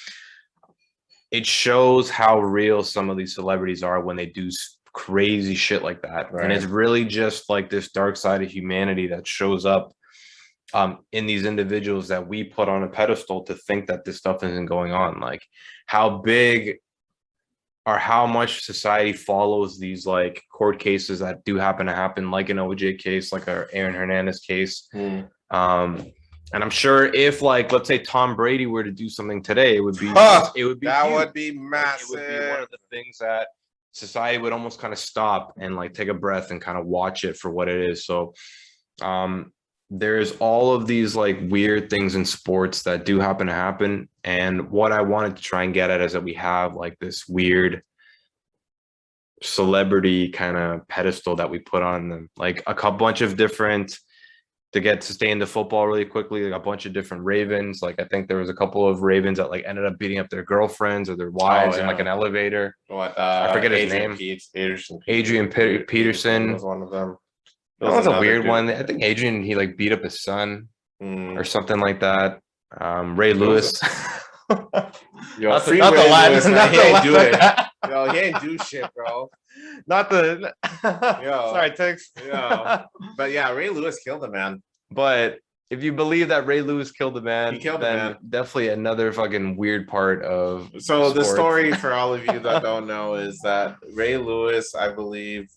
it shows how real some of these celebrities are when they do crazy shit like that. Right. And it's really just like this dark side of humanity that shows up in these individuals that we put on a pedestal to think that this stuff isn't going on. Like how big or how much society follows these like court cases that do happen, like an OJ case, like a Aaron Hernandez case. And I'm sure if like, let's say Tom Brady were to do something today, it would be that huge. Would be massive. It would be one of the things that society would almost kind of stop and like take a breath and kind of watch it for what it is. So there's all of these like weird things in sports that do happen. And what I wanted to try and get at is that we have like this weird celebrity kind of pedestal that we put on them, like a bunch of different, to stay into football really quickly, like a bunch of different Ravens. Like I think there was a couple of Ravens that like ended up beating up their girlfriends or their wives in like an elevator. I forget his name. Adrian Peterson was one of them. That was a weird one. I think Adrian, he like beat up his son or something like that. Ray Lewis. Yo, not the Latin. He ain't do it. Yo, he ain't do shit, bro. Not the. Yo, sorry, Tex. Yo, but yeah, Ray Lewis killed a man. But if you believe that Ray Lewis killed a man, he killed then a man. Definitely another fucking weird part of. So the story for all of you that don't know is that Ray Lewis, I believe.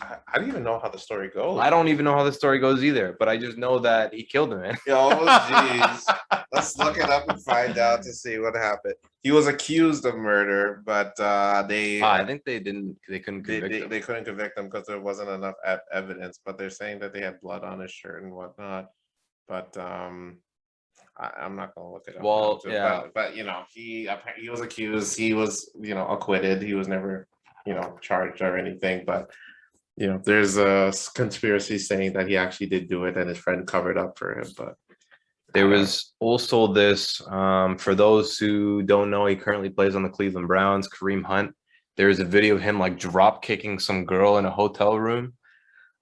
I don't even know how the story goes. I don't even know how the story goes either, but I just know that he killed him, man. Yo, jeez. Let's look it up and find out to see what happened. He was accused of murder, but I think they couldn't convict him. They couldn't convict him because there wasn't enough evidence, but they're saying that they had blood on his shirt and whatnot. But I'm not gonna look it up. Well, yeah. But he was accused, he was, acquitted, he was never, charged or anything, but there's a conspiracy saying that he actually did do it and his friend covered up for him. But there was also this, for those who don't know, he currently plays on the Cleveland Browns, Kareem Hunt. There's a video of him like drop kicking some girl in a hotel room.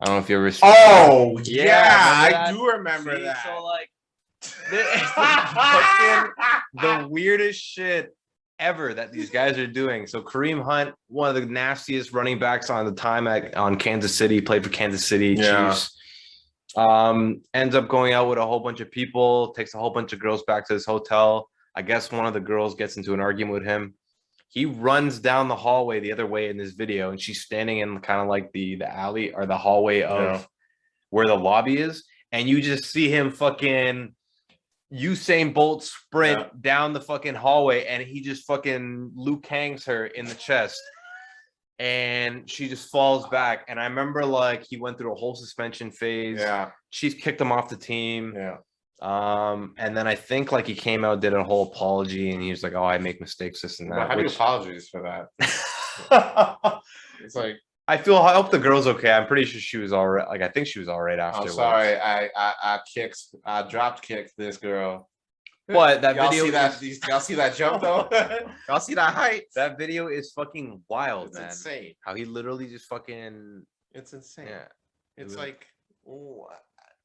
I don't know if you ever seen that. I do remember that. So like the weirdest shit ever that these guys are doing. So Kareem Hunt, one of the nastiest running backs on the time on Kansas City, played for Kansas City Chiefs. Ends up going out with a whole bunch of people, takes a whole bunch of girls back to his hotel. I guess one of the girls gets into an argument with him. He runs down the hallway the other way in this video, and she's standing in kind of like the alley or the hallway of where the lobby is, and you just see him fucking Usain Bolt sprint down the fucking hallway, and he just fucking Liu Kangs her in the chest. and she just falls back. And I remember like he went through a whole suspension phase. Yeah. Chiefs kicked him off the team. Yeah. And then I think like he came out, did a whole apology, and he was like, "Oh, I make mistakes, this and But that." how do you Which apologize for that? It's like, I hope the girl's okay. I'm pretty sure she was all right. Like I think she was all right I'm afterwards. sorry, I dropped kicked this girl. But that Y'all video see that? Y'all see that jump though? Y'all see that height? That video is fucking wild, It's man. insane. How he literally just fucking It's insane. yeah. It's like, what?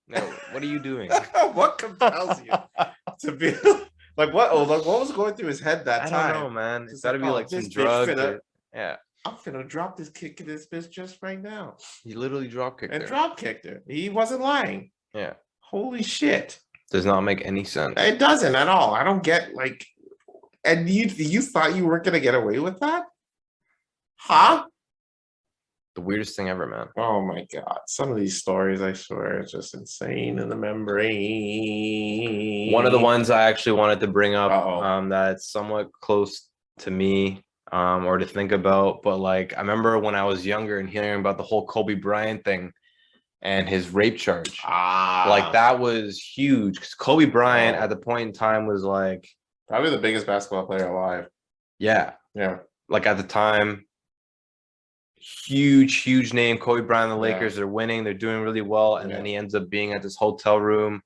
No, what are you doing? What compels you to be like what? Oh, like what was going through his head that I time? don't know, man. It's Just got to like, be oh, like this some bitch drugs. finna- Yeah, I'm finna drop this kick in this bitch just right now. he literally drop kicked And her. drop kicked her. He wasn't lying. Yeah, Holy shit. does not make any sense. It doesn't at all. I don't get like, and you thought you weren't gonna get away with that? Huh? The weirdest thing ever, man. Oh my god. Some of these stories, I swear, it's just insane in the memory. One of the ones I actually wanted to bring up, Uh-oh. that's somewhat close to me, or to think about. But like, I remember when I was younger and hearing about the whole Kobe Bryant thing and his rape charge. Like that was huge because Kobe Bryant at the point in time was like probably the biggest basketball player alive. Yeah. Like at the time, huge name. Kobe Bryant, the Lakers, they're winning, they're doing really well, and then he ends up being at this hotel room,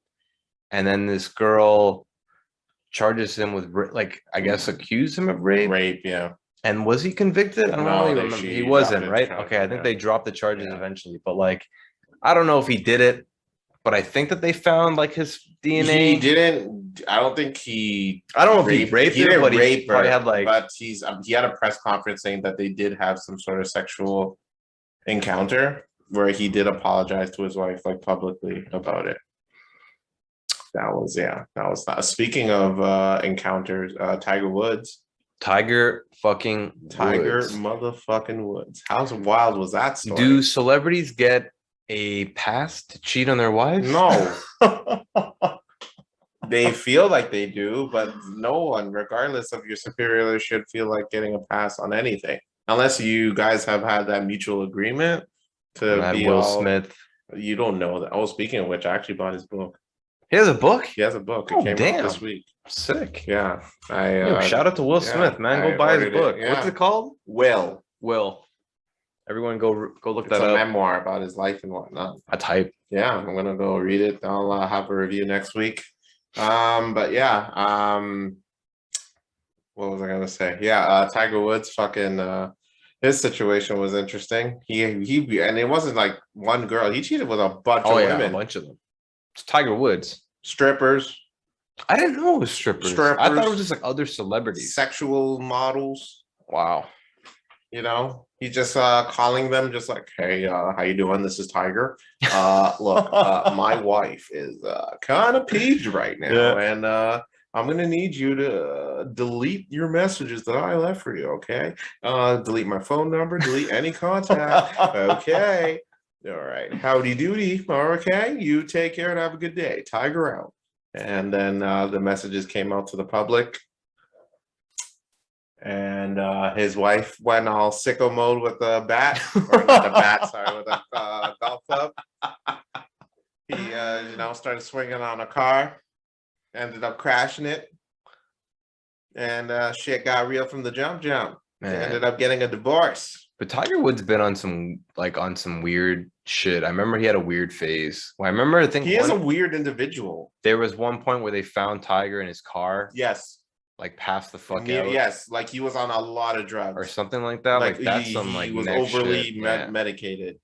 and then this girl charges him with like, I guess, accused him of rape. Yeah. And was he convicted? I don't really remember. He wasn't, right? Okay, I think they dropped the charges eventually, but like, I don't know if he did it, but I think that they found like his DNA. He didn't. I don't think he. I don't know if he raped her, but he probably had like. But he had a press conference saying that they did have some sort of sexual encounter where he did apologize to his wife like publicly about it. That was speaking of encounters, Tiger Woods. Tiger motherfucking Woods. How wild was that story? Do celebrities get a pass to cheat on their wives? No. They feel like they do, but no one, regardless of your superior, should feel like getting a pass on anything. Unless you guys have had that mutual agreement to be Will Smith. You don't know that. Oh, speaking of which, I actually bought his book. He has a book? He has a book. It came out this week. Sick. Yeah. Shout out to Will Smith, man. Go buy his book. What's it called? Will. Everyone go look that up. It's a memoir about his life and whatnot. That's hype. Yeah, I'm gonna go read it. I'll have a review next week. But yeah, what was I gonna say? Yeah, Tiger Woods, his situation was interesting. He and it wasn't like one girl. He cheated with a bunch of women. A bunch of them. It's Tiger Woods. Strippers. I didn't know it was strippers. I thought it was just like other celebrities. Sexual models. Wow. You know, he's just calling them just like, hey, how you doing? This is Tiger. Look, my wife is kind of peeved right now, and I'm gonna need you to delete your messages that I left for you, okay? Delete my phone number, delete any contact, okay? All right, howdy doody, okay? You take care and have a good day. Tiger out. And then the messages came out to the public. And his wife went all sicko mode with the bat, or not the bat, sorry, with a golf club. He, started swinging on a car, ended up crashing it, and shit got real from the jump. They ended up getting a divorce. But Tiger Woods been on some weird shit. I remember he had a weird phase. Well, I think he is a weird individual. There was one point where they found Tiger in his car. Yes. Like passed the fuck out. Yes, like he was on a lot of drugs or something like that. Like that's he was overly medicated.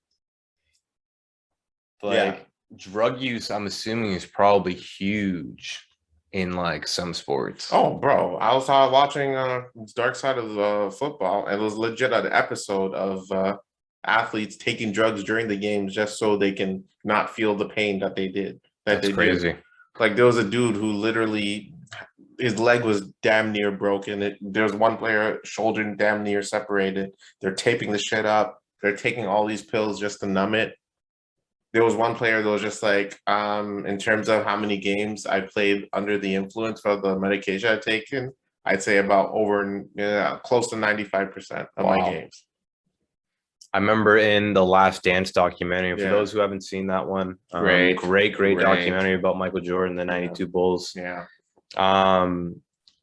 Like drug use, I'm assuming is probably huge in like some sports. Oh, bro, I was watching Dark Side of Football, and it was legit an episode of athletes taking drugs during the games just so they can not feel the pain that they did. That's crazy. Like there was a dude who literally, his leg was damn near broken. There's one player, shoulder damn near separated. They're taping the shit up. They're taking all these pills just to numb it. There was one player that was just like, in terms of how many games I played under the influence of the medication I'd taken, I'd say about close to 95% of my games. I remember in the Last Dance documentary. For Yeah. those who haven't seen that one, Great. great Great. documentary about Michael Jordan, the '92 Bulls. Yeah.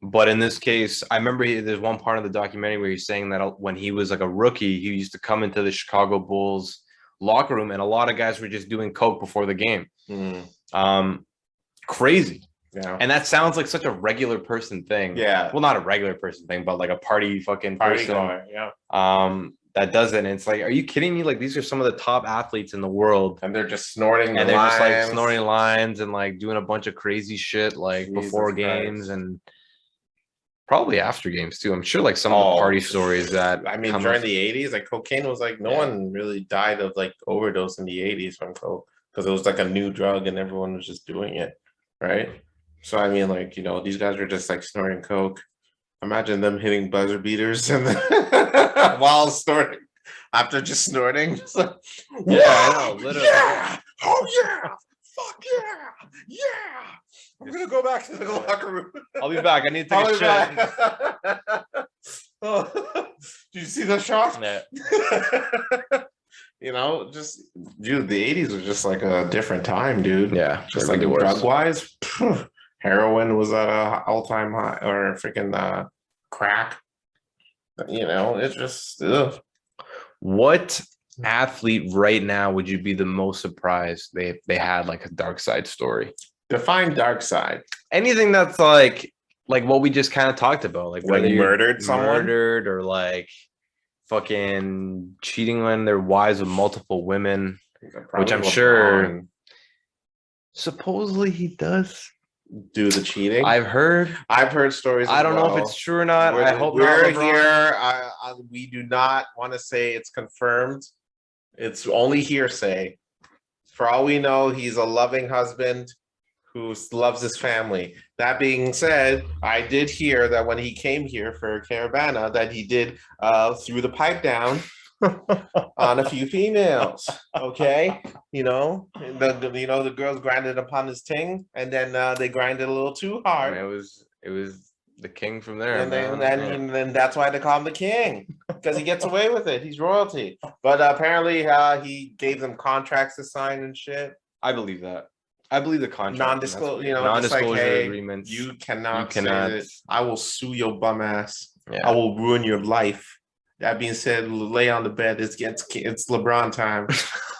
But in this case, I remember there's one part of the documentary where he's saying that when he was like a rookie, he used to come into the Chicago Bulls locker room, and a lot of guys were just doing coke before the game. Crazy. Yeah. And that sounds like such a regular person thing. Yeah. Well, not a regular person thing, but like a party fucking person. Goer, yeah. That does it. And it's like, are you kidding me? Like, these are some of the top athletes in the world. And they're just snorting And they're just like snorting lines and like doing a bunch of crazy shit like Jesus before Christ. games and probably after games too. I'm sure like some of the party stories that I mean during the 80s, like cocaine was like no one really died of like overdose in the 80s from coke because it was like a new drug and everyone was just doing it, right? So I mean, like, you know, these guys are just like snorting coke. Imagine them hitting buzzer beaters and while snorting after just snorting. Just like, yeah, I know, literally. Yeah, oh yeah, fuck yeah, yeah. I'm gonna go back to the locker room. I'll be back. I need to take a shit. Oh, did you see the shot? Yeah. You know, just dude, the 80s was just like a different time, dude. Yeah, just like drug wise, heroin was at a all-time high, or freaking crack. You know, it's just ugh. What athlete right now would you be the most surprised they had like a dark side story? Define dark side. Anything that's like what we just kind of talked about, like whether you murdered someone, or like fucking cheating on their wives with multiple women, which I'm sure supposedly he does do the cheating. I've heard stories. I don't know if it's true or not. I hope we're not, here. We do not want to say it's confirmed. It's only hearsay. For all we know, he's a loving husband who loves his family. That being said, I did hear that when he came here for Caravana, that he did threw the pipe down on a few females. Okay, you know, the girls grinded upon his ting, and then they grinded a little too hard. And it was the king from there, and then that's why they call him the king, because he gets away with it. He's royalty. But apparently, he gave them contracts to sign and shit. I believe that. I believe the contract. Non-disclosure, non-disclosure like, hey, agreements. You cannot say that. I will sue your bum ass. Yeah. I will ruin your life. That being said, lay on the bed. It's LeBron time.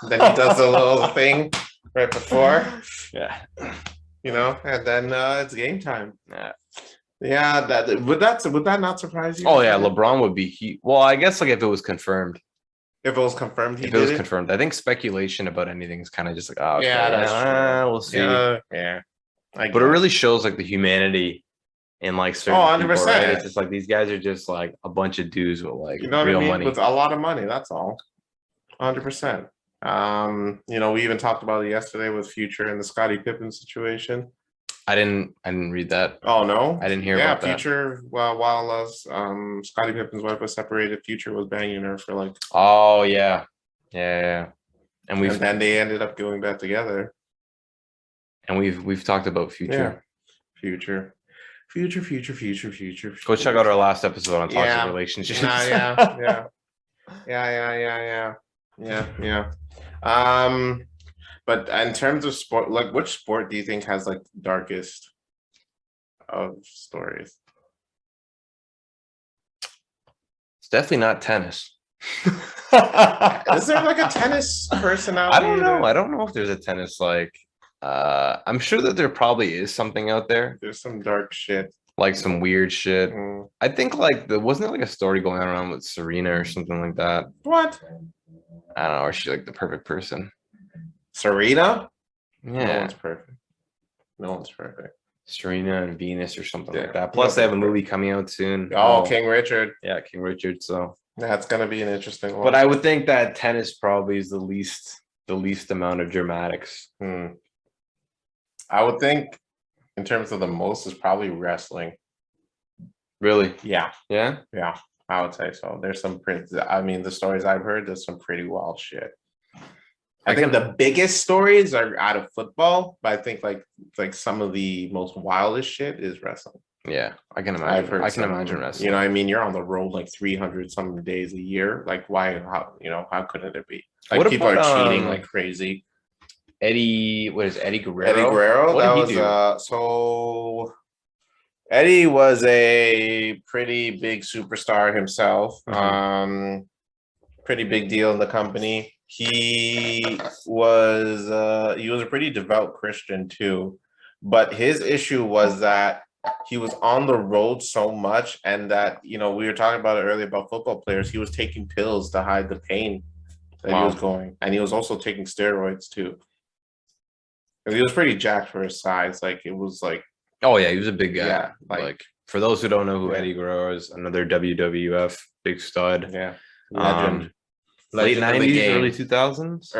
Then he does the little thing right before. Yeah. You know, and then it's game time. Yeah. Yeah. Would that not surprise you? Oh yeah, LeBron would be well, I guess like if it was confirmed. If it was confirmed, confirmed. I think speculation about anything is kind of just like, oh, okay, yeah, that's true. We'll see. Yeah. But it really shows like the humanity in like certain 100%. people, right? It's just like these guys are just like a bunch of dudes with like real money. With a lot of money, that's all. 100%. We even talked about it yesterday with Future and the Scottie Pippen situation. I didn't read that. Oh no, I didn't hear about that. Future. While Scottie Pippen's wife was separated, Future was banging her for like. Oh yeah. And then they ended up going back together. And we've talked about Future. Future. Go check out our last episode on toxic relationships. Yeah. But in terms of sport, like which sport do you think has like darkest of stories? It's definitely not tennis. Is there like a tennis personality? I don't know. I don't know if there's a tennis like. I'm sure that there probably is something out there. There's some dark shit, like some weird shit. I think like wasn't there like a story going around with Serena or something like that? What? I don't know. Or she's like the perfect person. Serena? Yeah. No one's perfect. Serena and Venus or something like that. Plus, they have a movie coming out soon. Oh, King Richard. Yeah, King Richard. So that's gonna be an interesting one. But I would think that tennis probably is the least amount of dramatics. I would think, in terms of the most, is probably wrestling. Really? Yeah. Yeah. Yeah. I would say so. There's some pretty. I mean, the stories I've heard, there's some pretty wild shit. I think the biggest stories are out of football, but I think like some of the most wildest shit is wrestling. Yeah, I can I've imagine. heard I can some, imagine wrestling. you know, I mean, you're on the road like 300 some days a year. Like, why? How? You know, how couldn't it be? Like, What people about are cheating like crazy. Eddie? What is Eddie Eddie Guerrero? Guerrero, What that did he was do? so. Eddie was a pretty big superstar himself. Mhm. Pretty big deal in the company. He was a pretty devout Christian too, but his issue was that he was on the road so much, and that, you know, we were talking about it earlier about football players. He was taking pills to hide the pain that he was Wow. going, and he was also taking steroids too. And he was pretty jacked for his size. Like, it was like, Oh yeah, he was a big guy. yeah, Like for those who don't know who yeah. Eddie Guerrero is, another WWF big stud. Yeah, legend. Late Legend of the 90s, early game. 2000s.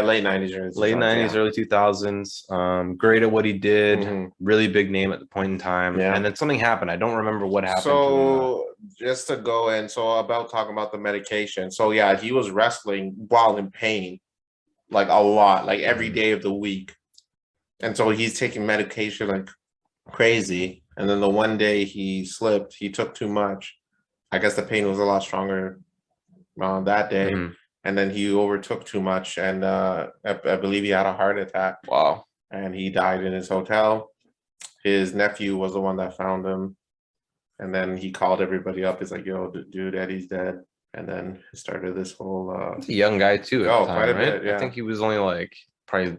Late 90s, early 2000s, Late 90s, yeah. early 2000s. Great at what he did. Mhm. Really big name at the point in time. Yeah. And then something happened. I don't remember what happened to him. So just to go in, so about talking about the medication. So yeah, he was wrestling while in pain, like a lot, like every day of the week. And so he's taking medication like crazy. And then the one day he slipped, he took too much. I guess the pain was a lot stronger that day. Mhm. And then he overtook too much, and I believe he had a heart attack, Wow. and he died in his hotel. His nephew was the one that found him, and then he called everybody up. He's like, "Yo, dude, Eddie's dead." And then it started this whole. He's a young guy too at the time, quite a right? bit, yeah. I think he was only like probably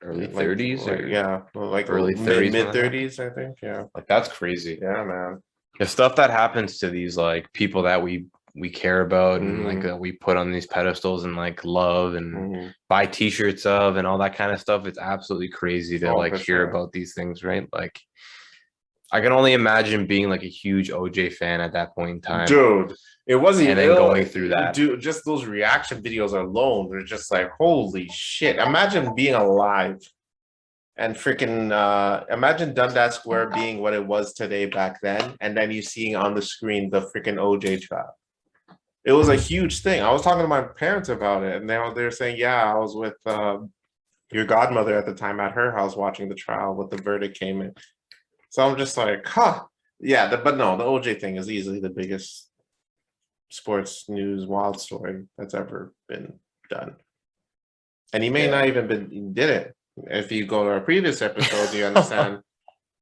early 30s or yeah, like early 30s, mid 30s, I think. Yeah, like that's crazy. yeah, man. The stuff that happens to these like people that we care about and like Mhm. we put on these pedestals and like love and Mhm. buy t-shirts of and all that kind of stuff, it's absolutely crazy to Oh, like for hear sure. about these things, right? Like I can only imagine being like a huge OJ fan at that point in time. Dude, it wasn't And even then going through that. Dude, just those reaction videos alone, they're just like, holy shit. Imagine being alive and freaking imagine Dundas Square being what it was today back then, and then you seeing on the screen the freaking OJ trial. It was a huge thing. I was talking to my parents about it, and they're saying, yeah, I was with your godmother at the time at her house watching the trial when the verdict came in. So I'm just like, huh. Yeah, but no, the OJ thing is easily the biggest sports news wild story that's ever been done. And he may not even did it. If you go to our previous episodes, you understand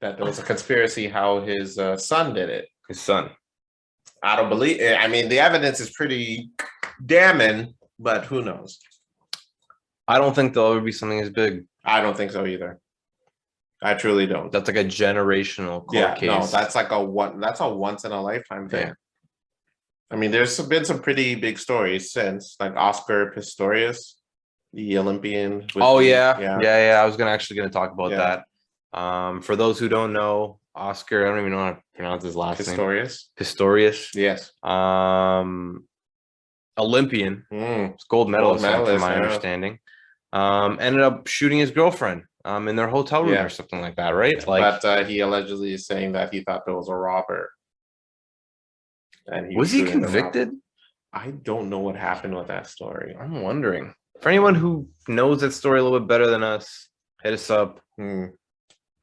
that there was a conspiracy how his son did it. His son. I don't believe. I mean, the evidence is pretty damning, but who knows? I don't think there'll ever be something as big. I don't think so either. I truly don't. That's like a generational court case. No, that's like that's a once in a lifetime thing. Yeah. I mean, there's been some pretty big stories since, like Oscar Pistorius, the Olympian. Yeah. I was actually gonna talk about that. For those who don't know, Oscar, I don't even know how to pronounce his last name. Pistorius. Yes. Olympian. Gold medalist, from my understanding. Ended up shooting his girlfriend in their hotel room or something like that, right? Like, but he allegedly is saying that he thought there was a robber. And was he convicted? I don't know what happened with that story. I'm wondering. For anyone who knows that story a little bit better than us, hit us up.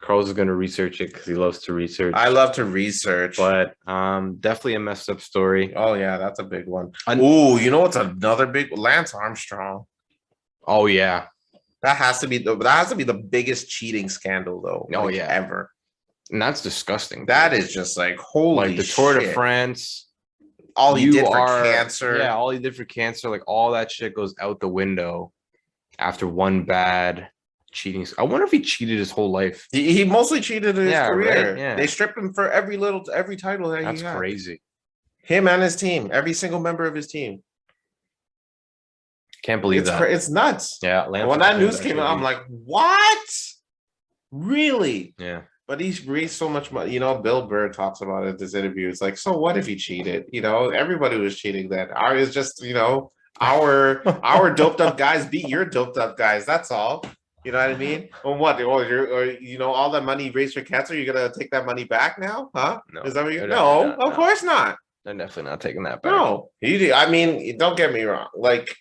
Carl's is going to research it because he loves to research. I love to research, but definitely a messed up story. Oh yeah, that's a big one. Oh, you know what's another big? Lance Armstrong. Oh yeah, that has to be the biggest cheating scandal though. Oh yeah, ever. And that's disgusting. That is just like holy. Like the Tour de France. All he did for cancer. Yeah, all he did for cancer. Like all that shit goes out the window after one bad cheating. I wonder if he cheated his whole life. He mostly cheated in his career. Right? Yeah. They stripped him for every title that he had. That's crazy. Him and his team, every single member of his team. Can't believe that. It's nuts. Yeah. When that news came out, I'm like, what? Really? Yeah. But he's raised so much money. You know, Bill Burr talks about it in this interview. It's like, so what if he cheated? You know, everybody was cheating then. It's just, you know, our doped up guys beat your doped up guys. That's all. You know what I mean? Well, what? Or you know, all that money raised for cancer, you're gonna take that money back now? Huh? No. Is that what you? No, of course not. They're definitely not taking that back. No. I mean, don't get me wrong. Like,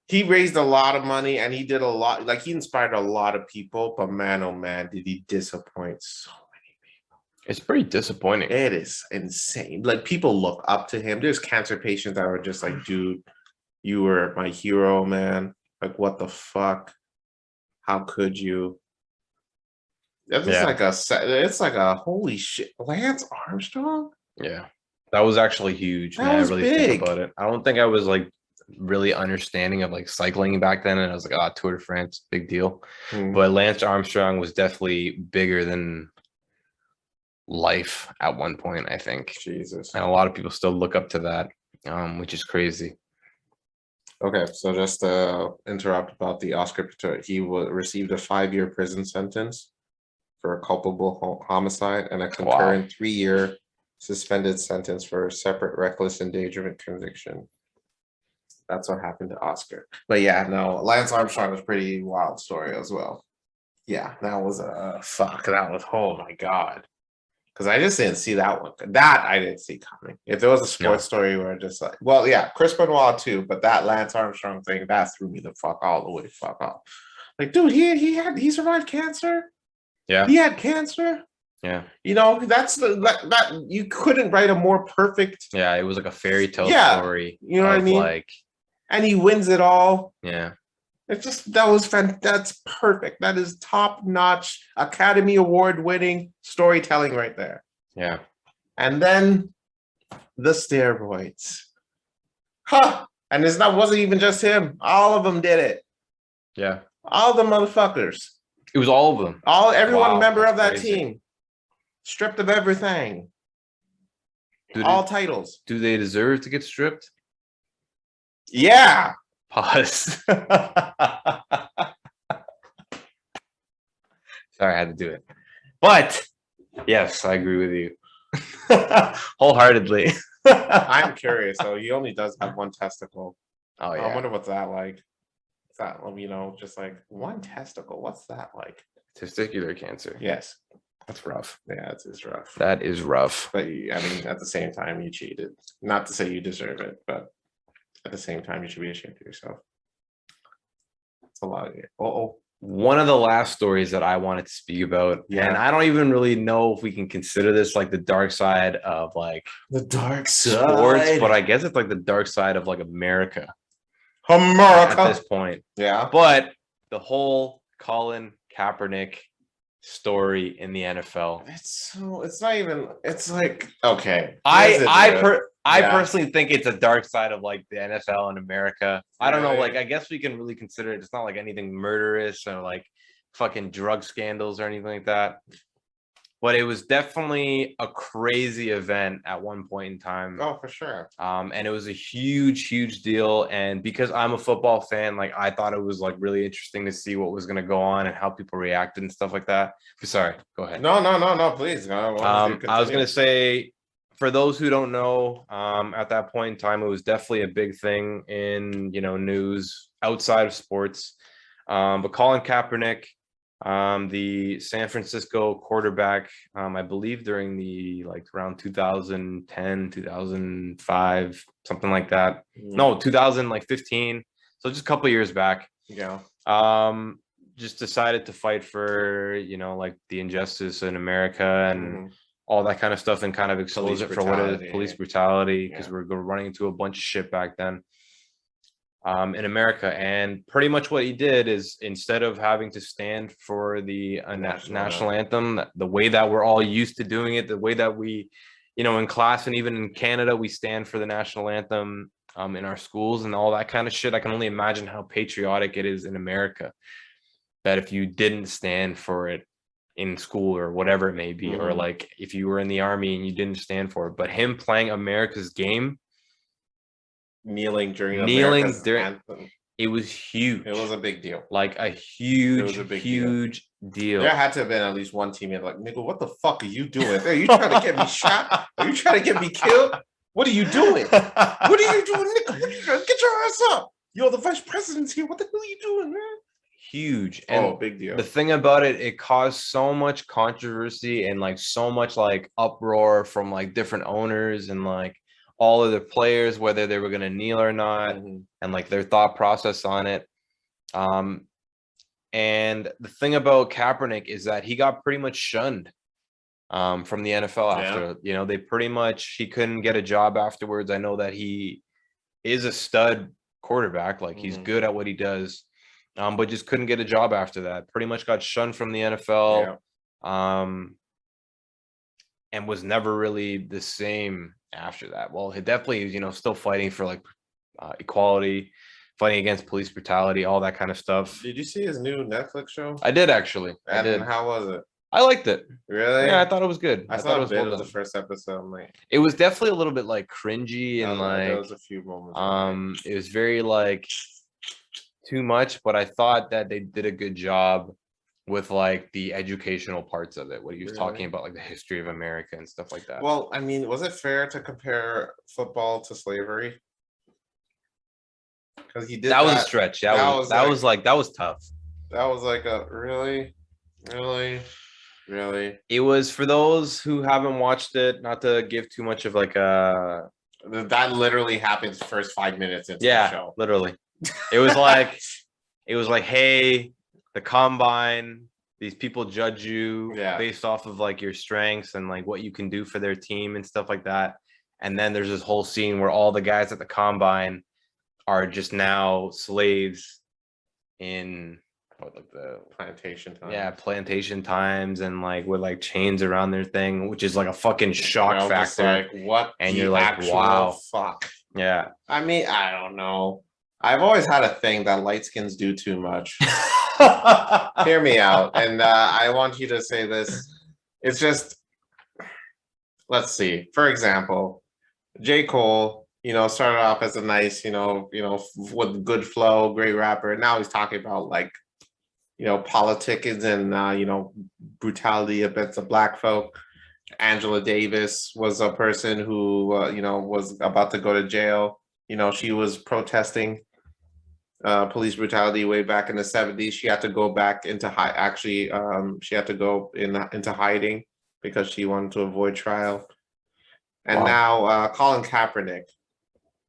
he raised a lot of money and he did a lot. Like, he inspired a lot of people. But man, oh man, did he disappoint so many people? It's pretty disappointing. It is insane. Like people look up to him. There's cancer patients that were just like, dude, you were my hero, man. Like, what the fuck? How could you? It's just Yeah. like it's like a holy shit. Lance Armstrong? Yeah. That was actually huge. That Now I was really think big. about it. I don't think I was like really understanding of like cycling back then. And I was like, ah, Tour de France, big deal. But Lance Armstrong was definitely bigger than life at one point, I think. Jesus. And a lot of people still look up to that, which is crazy. Okay, so just to interrupt about the Oscar, he received a 5-year prison sentence for a culpable homicide and a concurrent 3-year suspended sentence for a separate reckless endangerment conviction. That's what happened to Oscar. But yeah, no, Lance Armstrong was a pretty wild story as well. Yeah, that was a fuck. That was, oh my God. Because I just didn't see that one. That I didn't see coming. If there was a sports story where just like, well, yeah, Chris Benoit too, but that Lance Armstrong thing, that threw me the fuck all the way fuck off. Like, dude, he survived cancer. Yeah. He had cancer. Yeah. You know, that's that you couldn't write a more perfect. Yeah, it was like a fairy tale story. You know what I mean? Like, and he wins it all. Yeah. It's just that's perfect. That is top-notch Academy Award winning storytelling right there. Yeah. And then the steroids. Huh. And wasn't even just him. All of them did it. Yeah. All the motherfuckers. It was all of them. Everyone member of that team. Stripped of everything. All titles. Do they deserve to get stripped? Yeah. Pause. Sorry, I had to do it. But yes, I agree with you wholeheartedly. I'm curious. So he only does have one testicle. Oh yeah. I wonder what's that like. Is that, just like one testicle? What's that like? Testicular cancer. Yes. That's rough. Yeah, it's rough. That is rough. But I mean, at the same time, you cheated. Not to say you deserve it, but at the same time, you should be ashamed of yourself. It's a lot of it. One of the last stories that I wanted to speak about, and I don't even really know if we can consider this like the dark side of like the dark sports, but I guess it's like the dark side of like America at this point. Yeah. But the whole Colin Kaepernick story in the NFL. It's not even, it's like, okay. I personally think it's a dark side of like the NFL in America. I don't know, like I guess we can really consider it. It's not like anything murderous or like fucking drug scandals or anything like that. But it was definitely a crazy event at one point in time. Oh, for sure. And it was a huge deal. And because I'm a football fan, like I thought it was like really interesting to see what was going to go on and how people reacted and stuff like that. Sorry, go ahead. No, please. I was going to say, for those who don't know, at that point in time, it was definitely a big thing in, news outside of sports. But Colin Kaepernick, the San Francisco quarterback, I believe during the around 2010, 2005, something like that. No, 2015. So just a couple of years back. Yeah. Just decided to fight for, the injustice in America and all that kind of stuff, and kind of expose it for what it is, police brutality, because we're running into a bunch of shit back then. In America, and pretty much what he did is, instead of having to stand for the national anthem, the way that we're all used to doing it, the way that we, in class and even in Canada, we stand for the national anthem in our schools and all that kind of shit. I can only imagine how patriotic it is in America, that if you didn't stand for it in school or whatever it may be, or like if you were in the army and you didn't stand for it, but him playing America's game, kneeling during anthem. It was huge. It was a big deal. Like a huge deal. There had to have been at least one teammate like, nigga, what the fuck are you doing? Are you trying to get me shot? Are you trying to get me killed? What are you doing? What are you doing, nigga? Get your ass up. Yo, the vice president's here. What the hell are you doing, man? Huge. And big deal. The thing about it, it caused so much controversy and so much uproar from different owners and all of the players, whether they were going to kneel or not, and their thought process on it. And the thing about Kaepernick is that he got pretty much shunned from the NFL after. They pretty much, he couldn't get a job afterwards. I know that he is a stud quarterback, like he's good at what he does, but just couldn't get a job after that. Pretty much got shunned from the NFL, and was never really the same after that. Well, he definitely, still fighting for like equality, fighting against police brutality, all that kind of stuff. Did you see his new Netflix show? I did actually. And I did. how was it? I liked it. Really? Yeah, I thought it was good. I thought saw it a was bit well of the done. first episode. I'm like, it was definitely a little bit like cringy and there like was a few moments. it was very like too much, but I thought that they did a good job with like the educational parts of it. What he was talking about, like the history of America and stuff like that. Well, I mean, was it fair to compare football to slavery? Because he did that was a stretch. That was tough. That was like a really. It was, for those who haven't watched it, not to give too much of like a. That literally happens first 5 minutes into the show. Literally. It was like, hey, the combine, these people judge you based off of like your strengths and like what you can do for their team and stuff like that. And then there's this whole scene where all the guys at the combine are just now slaves in like the plantation times. Yeah, plantation times, and like with like chains around their thing, which is like a fucking shock factor. Like, what? And you're like, wow, fuck. Yeah. I mean, I don't know. I've always had a thing that light skins do too much. Hear me out. And I want you to say this. It's just, let's see. For example, J. Cole, started off as a nice, with good flow, great rapper. Now he's talking about like, politicking and, brutality against the black folk. Angela Davis was a person who, was about to go to jail. She was protesting police brutality way back in the 70s. She had to go back into she had to go into hiding because she wanted to avoid trial. And now Colin Kaepernick.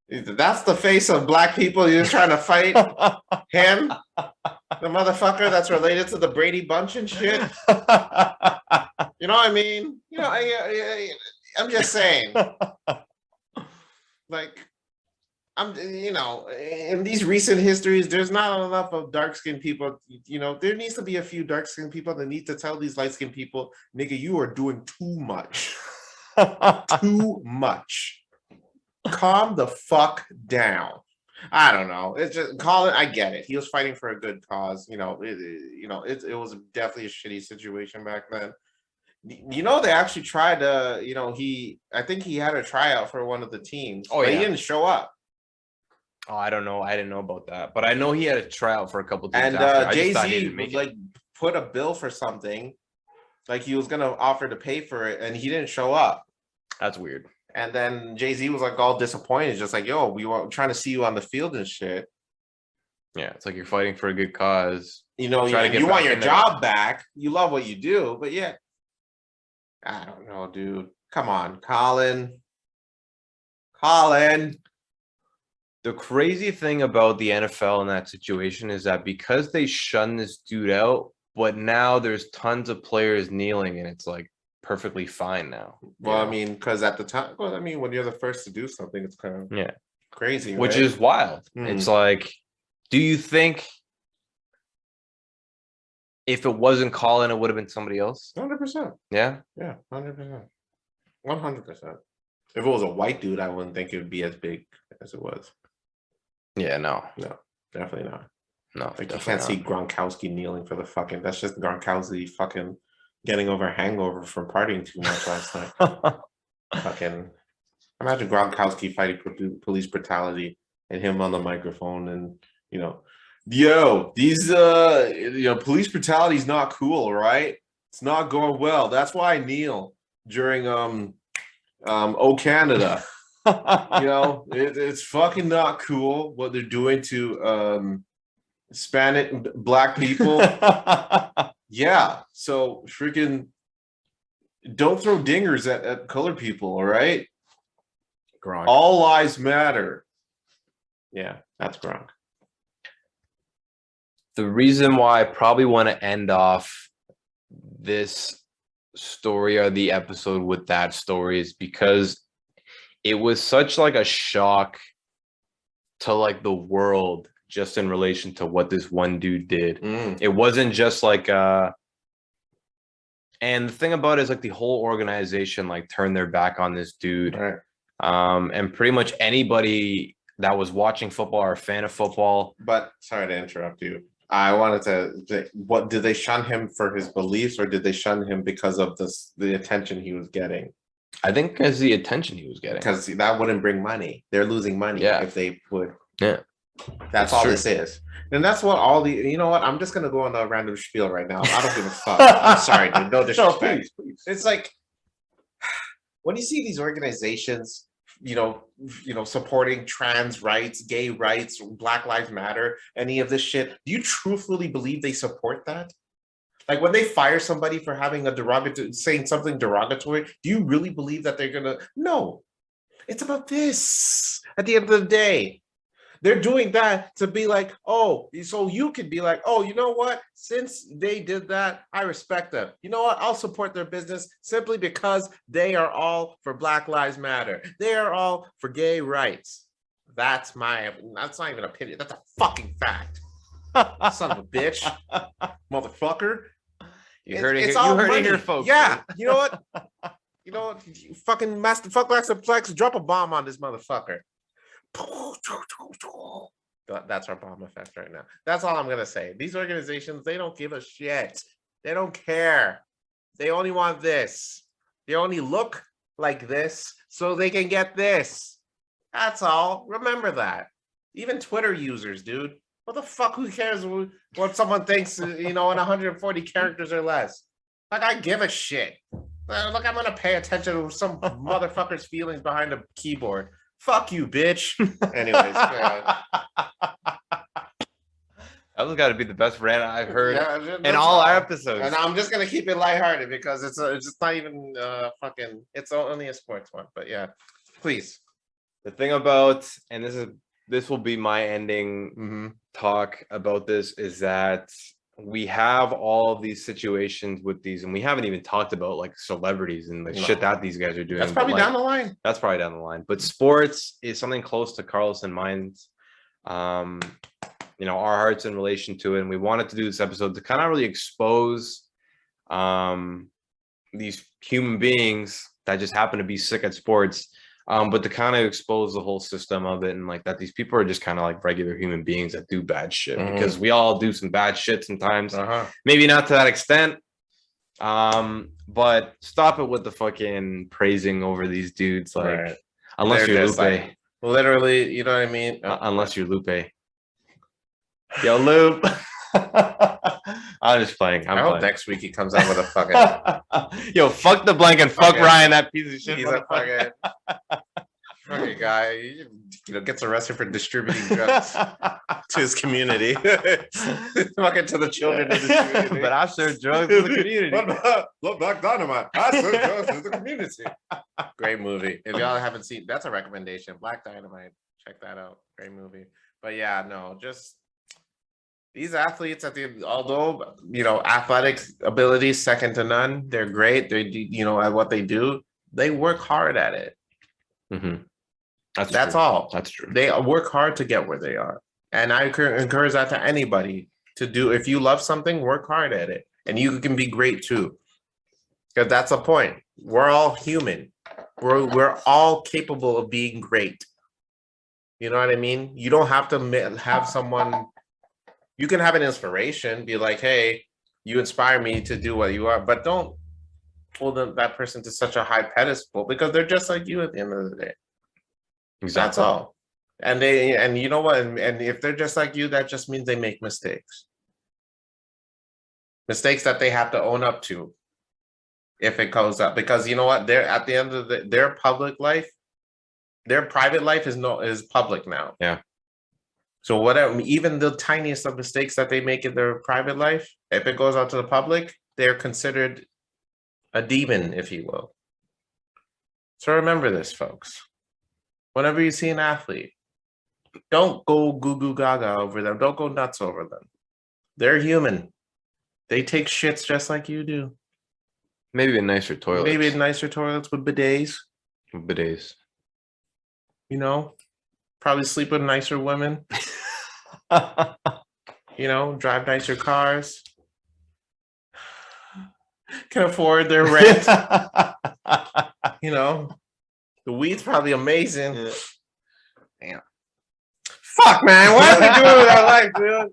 That's the face of black people. You're trying to fight him? The motherfucker that's related to the Brady Bunch and shit. You know what I mean? I'm just saying. Like, in these recent histories, there's not enough of dark-skinned people. There needs to be a few dark-skinned people that need to tell these light-skinned people, nigga, you are doing too much. Too much. Calm the fuck down. I don't know. It's just Colin. I get it. He was fighting for a good cause. It was definitely a shitty situation back then. They actually tried to. I think he had a tryout for one of the teams. But he didn't show up. Oh, I don't know. I didn't know about that, but I know he had a tryout for a couple teams. And Jay-Z put a bill for something, like he was gonna offer to pay for it, and he didn't show up. That's weird. And then Jay-Z was like all disappointed, just like, yo, we were trying to see you on the field and shit. Yeah, it's like you're fighting for a good cause. You want your job back. You love what you do, but yeah. I don't know, dude. Come on, Colin. The crazy thing about the NFL in that situation is that because they shun this dude out, but now there's tons of players kneeling, and it's like perfectly fine now. Well, I mean, because at the time, when you're the first to do something, it's kind of crazy, which is wild. It's like, do you think if it wasn't Colin, it would have been somebody else? 100%. Yeah, 100%. 100%. If it was a white dude, I wouldn't think it would be as big as it was. Yeah, no, definitely not. No, like you can't see Gronkowski kneeling for the fucking. That's just Gronkowski fucking getting over a hangover from partying too much last night. Fucking imagine Gronkowski fighting police brutality and him on the microphone and yo, these police brutality is not cool, right? It's not going well. That's why I kneel during Oh Canada. It's fucking not cool what they're doing to Hispanic black people. Yeah, so freaking don't throw dingers at colored people, all right? Gronk. All lives matter. Yeah, that's Gronk. The reason why I probably want to end off this story of the episode with that story is because it was such like a shock to like the world just in relation to what this one dude did. It wasn't just like and the thing about it is like the whole organization like turned their back on this dude. Right. And pretty much anybody that was watching football or a fan of football. But sorry to interrupt you. I wanted to. What did they shun him for his beliefs, or did they shun him because of the attention he was getting? I think as the attention he was getting, because that wouldn't bring money. They're losing money if they would. Yeah, that's all true. This is, and that's what all the. You know what? I'm just gonna go on a random spiel right now. I don't give a fuck. I'm sorry, dude. No disrespect. No, please. It's like when you see these organizations, supporting trans rights, gay rights, Black Lives Matter, any of this shit. Do you truthfully believe they support that? Like when they fire somebody for having saying something derogatory, do you really believe that they're gonna? No, it's about this. At the end of the day, they're doing that to be like, oh, so you could be like, oh, you know what? Since they did that, I respect them. You know what? I'll support their business simply because they are all for Black Lives Matter. They are all for gay rights. That's not even an opinion. That's a fucking fact. Son of a bitch, motherfucker. You heard it here, folks. Yeah, you know what? Fucking master plex, drop a bomb on this motherfucker. That's our bomb effect right now. That's all I'm gonna say. These organizations, they don't give a shit. They don't care. They only want this. They only look like this so they can get this. That's all. Remember that. Even Twitter users, dude. What the fuck? Who cares what someone thinks, in 140 characters or less? Like, I give a shit. Look, I'm going to pay attention to some motherfucker's feelings behind a keyboard. Fuck you, bitch. Anyways. That was got to be the best rant I've heard in all our episodes. And I'm just going to keep it lighthearted because it's just not even it's only a sports one. But yeah, please. The thing about, and this will be my ending talk about this, is that we have all these situations with these, and we haven't even talked about like celebrities and the shit that these guys are doing. That's probably down the line. That's probably down the line. But sports is something close to Carlos and mine's. Our hearts in relation to it, and we wanted to do this episode to kind of really expose these human beings that just happen to be sick at sports. But to kind of expose the whole system of it, and like that these people are just kind of like regular human beings that do bad shit, because we all do some bad shit sometimes. Maybe not to that extent. But stop it with the fucking praising over these dudes, like unless you're Lupe. Like, literally, you know what I mean? Unless you're Lupe. Yo, Lupe. I'm just playing. I hope next week he comes out with a fucking. Yo, fuck the blank and fuck Ryan, that piece of shit. He's a fucking guy. Gets arrested for distributing drugs to his community. Fucking to the children of the community. But I serve drugs to the community. Look, Black Dynamite. I serve drugs to the community. Great movie. If y'all haven't seen, that's a recommendation. Black Dynamite. Check that out. Great movie. But yeah, no, just. These athletes although athletic ability second to none, they're great. They at what they do, they work hard at it. That's all. That's true. They work hard to get where they are, and I encourage that to anybody to do. If you love something, work hard at it, and you can be great too. Because that's the point. We're all human. We're all capable of being great. You know what I mean? You don't have to have someone. You can have an inspiration, be like, hey, you inspire me to do what you are, but don't hold that person to such a high pedestal, because they're just like you at the end of the day. Exactly. That's all. And you know what? And if they're just like you, that just means they make mistakes. Mistakes that they have to own up to if it goes up. Because you know what? They're at the end of their public life, their private life is public now. Yeah. So whatever, even the tiniest of mistakes that they make in their private life, if it goes out to the public, they're considered a demon, if you will. So remember this, folks. Whenever you see an athlete, don't go goo goo gaga over them. Don't go nuts over them. They're human. They take shits just like you do. Maybe a nicer toilet. Maybe nicer toilets with bidets. Bidets. You know, probably sleep with nicer women. You know, drive nicer cars. Can afford their rent. You know, the weed's probably amazing. Yeah. Damn. Fuck, man. What are we doing with our life, dude?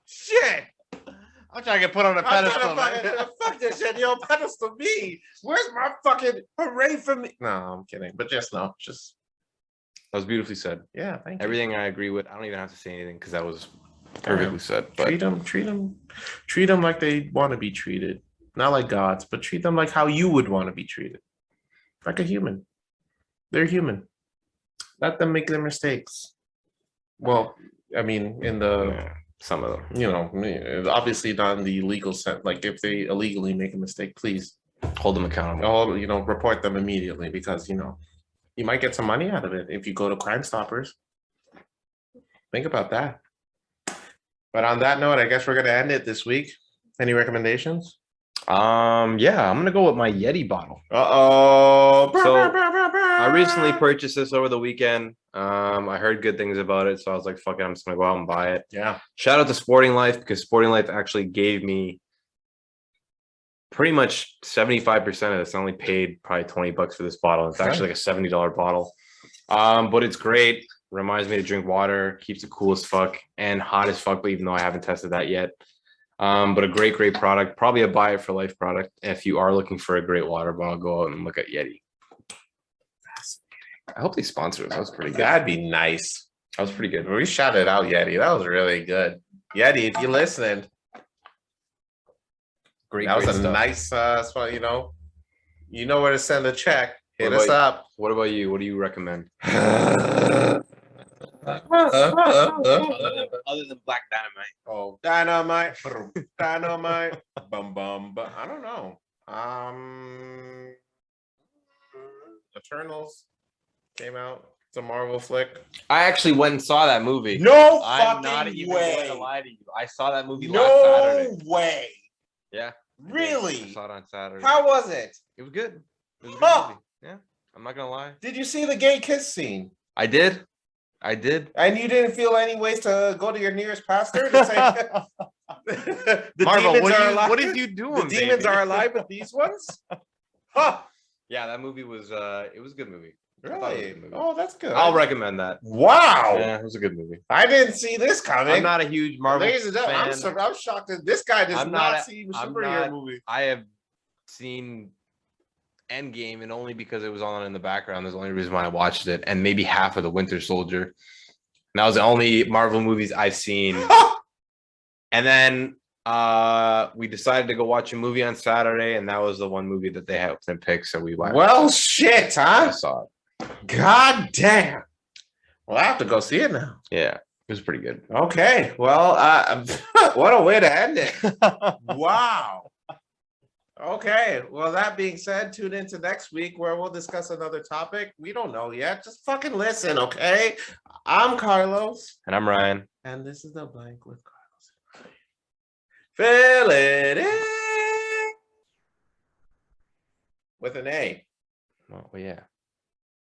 Shit. I'm trying to get put on a I'm trying to pedestal, fucking, man. fuck this shit. Yo, pedestal me. Where's my fucking hooray for me? No, I'm kidding. But just no. Just, That was beautifully said. yeah, thank you. Everything I agree with. I don't even have to say anything because that was perfectly said. But Treat them like they want to be treated. Not like gods, but treat them like how you would want to be treated. Like a human. They're human. Let them make their mistakes. Well, I mean, in the, yeah, some of them. you know, obviously not in the legal sense. Like if they illegally make a mistake, please Hold them accountable. you know, report them immediately because, you know, you might get some money out of it if you go to Crime Stoppers. Think about that. But on that note, I guess we're gonna end it this week. Any recommendations? Yeah, I'm gonna go with my Yeti bottle. Uh-oh. So, I recently purchased this over the weekend. I heard good things about it, so I was like, fuck it, I'm just gonna go out and buy it. Yeah. Shout out to Sporting Life because Sporting Life actually gave me pretty much 75% of this. I only paid probably $20 for this bottle. It's actually like a $70 bottle. But it's great. Reminds me to drink water, keeps it cool as fuck and hot as fuck, but even though I haven't tested that yet. But a great product. Probably a buy it for life product. If you are looking for a great water bottle, go out and look at Yeti. I hope they sponsor us. That was pretty good. That'd be nice. That was pretty good. We shouted out Yeti. That was really good. Yeti, if you're listening, Great. that was a stuff. nice spot, you know where to send a check. Hit What us up. What about you? What do you recommend? Other than Black Dynamite. Oh, dynamite, dynamite, bum bum. But I don't know. Eternals came out. It's a Marvel flick. I actually went and saw that movie. No I'm not fucking even way. going to lie to you. I saw that movie last Saturday. No way. Yeah. Really? I saw it on Saturday. How was it? It was good. It was a good movie. Yeah. I'm not gonna lie. Did you see the gay kiss scene? I did. And you didn't feel any ways to go to your nearest pastor to say the Marvel, demons are alive? what are you doing? The demons baby? are alive with these ones? Huh. Yeah, that movie was it was a good movie. I thought it was a Really? good movie. Oh, that's good. I'll recommend that. Wow. Yeah, it was a good movie. I didn't see this coming. I'm not a huge Marvel Ladies and gentlemen, fan. I'm shocked that this guy does I'm not not- see I'm superhero not- movie. I have seen Endgame, and only because it was on in the background. There's the only reason why I watched it, and maybe half of the Winter Soldier. And that was the only Marvel movies I've seen. And then we decided to go watch a movie on Saturday, and that was the one movie that they had to pick. So we watched. Well, shit, I huh? saw it. God damn. Well, I have to go see it now. Yeah, it was pretty good. Okay. Well, what a way to end it. Wow. Okay. Well, that being said, tune into next week where we'll discuss another topic. We don't know yet. Just fucking listen, okay? I'm Carlos. And I'm Ryan. And this is The Blank with Carlos. Fill it in with an A. Well, yeah.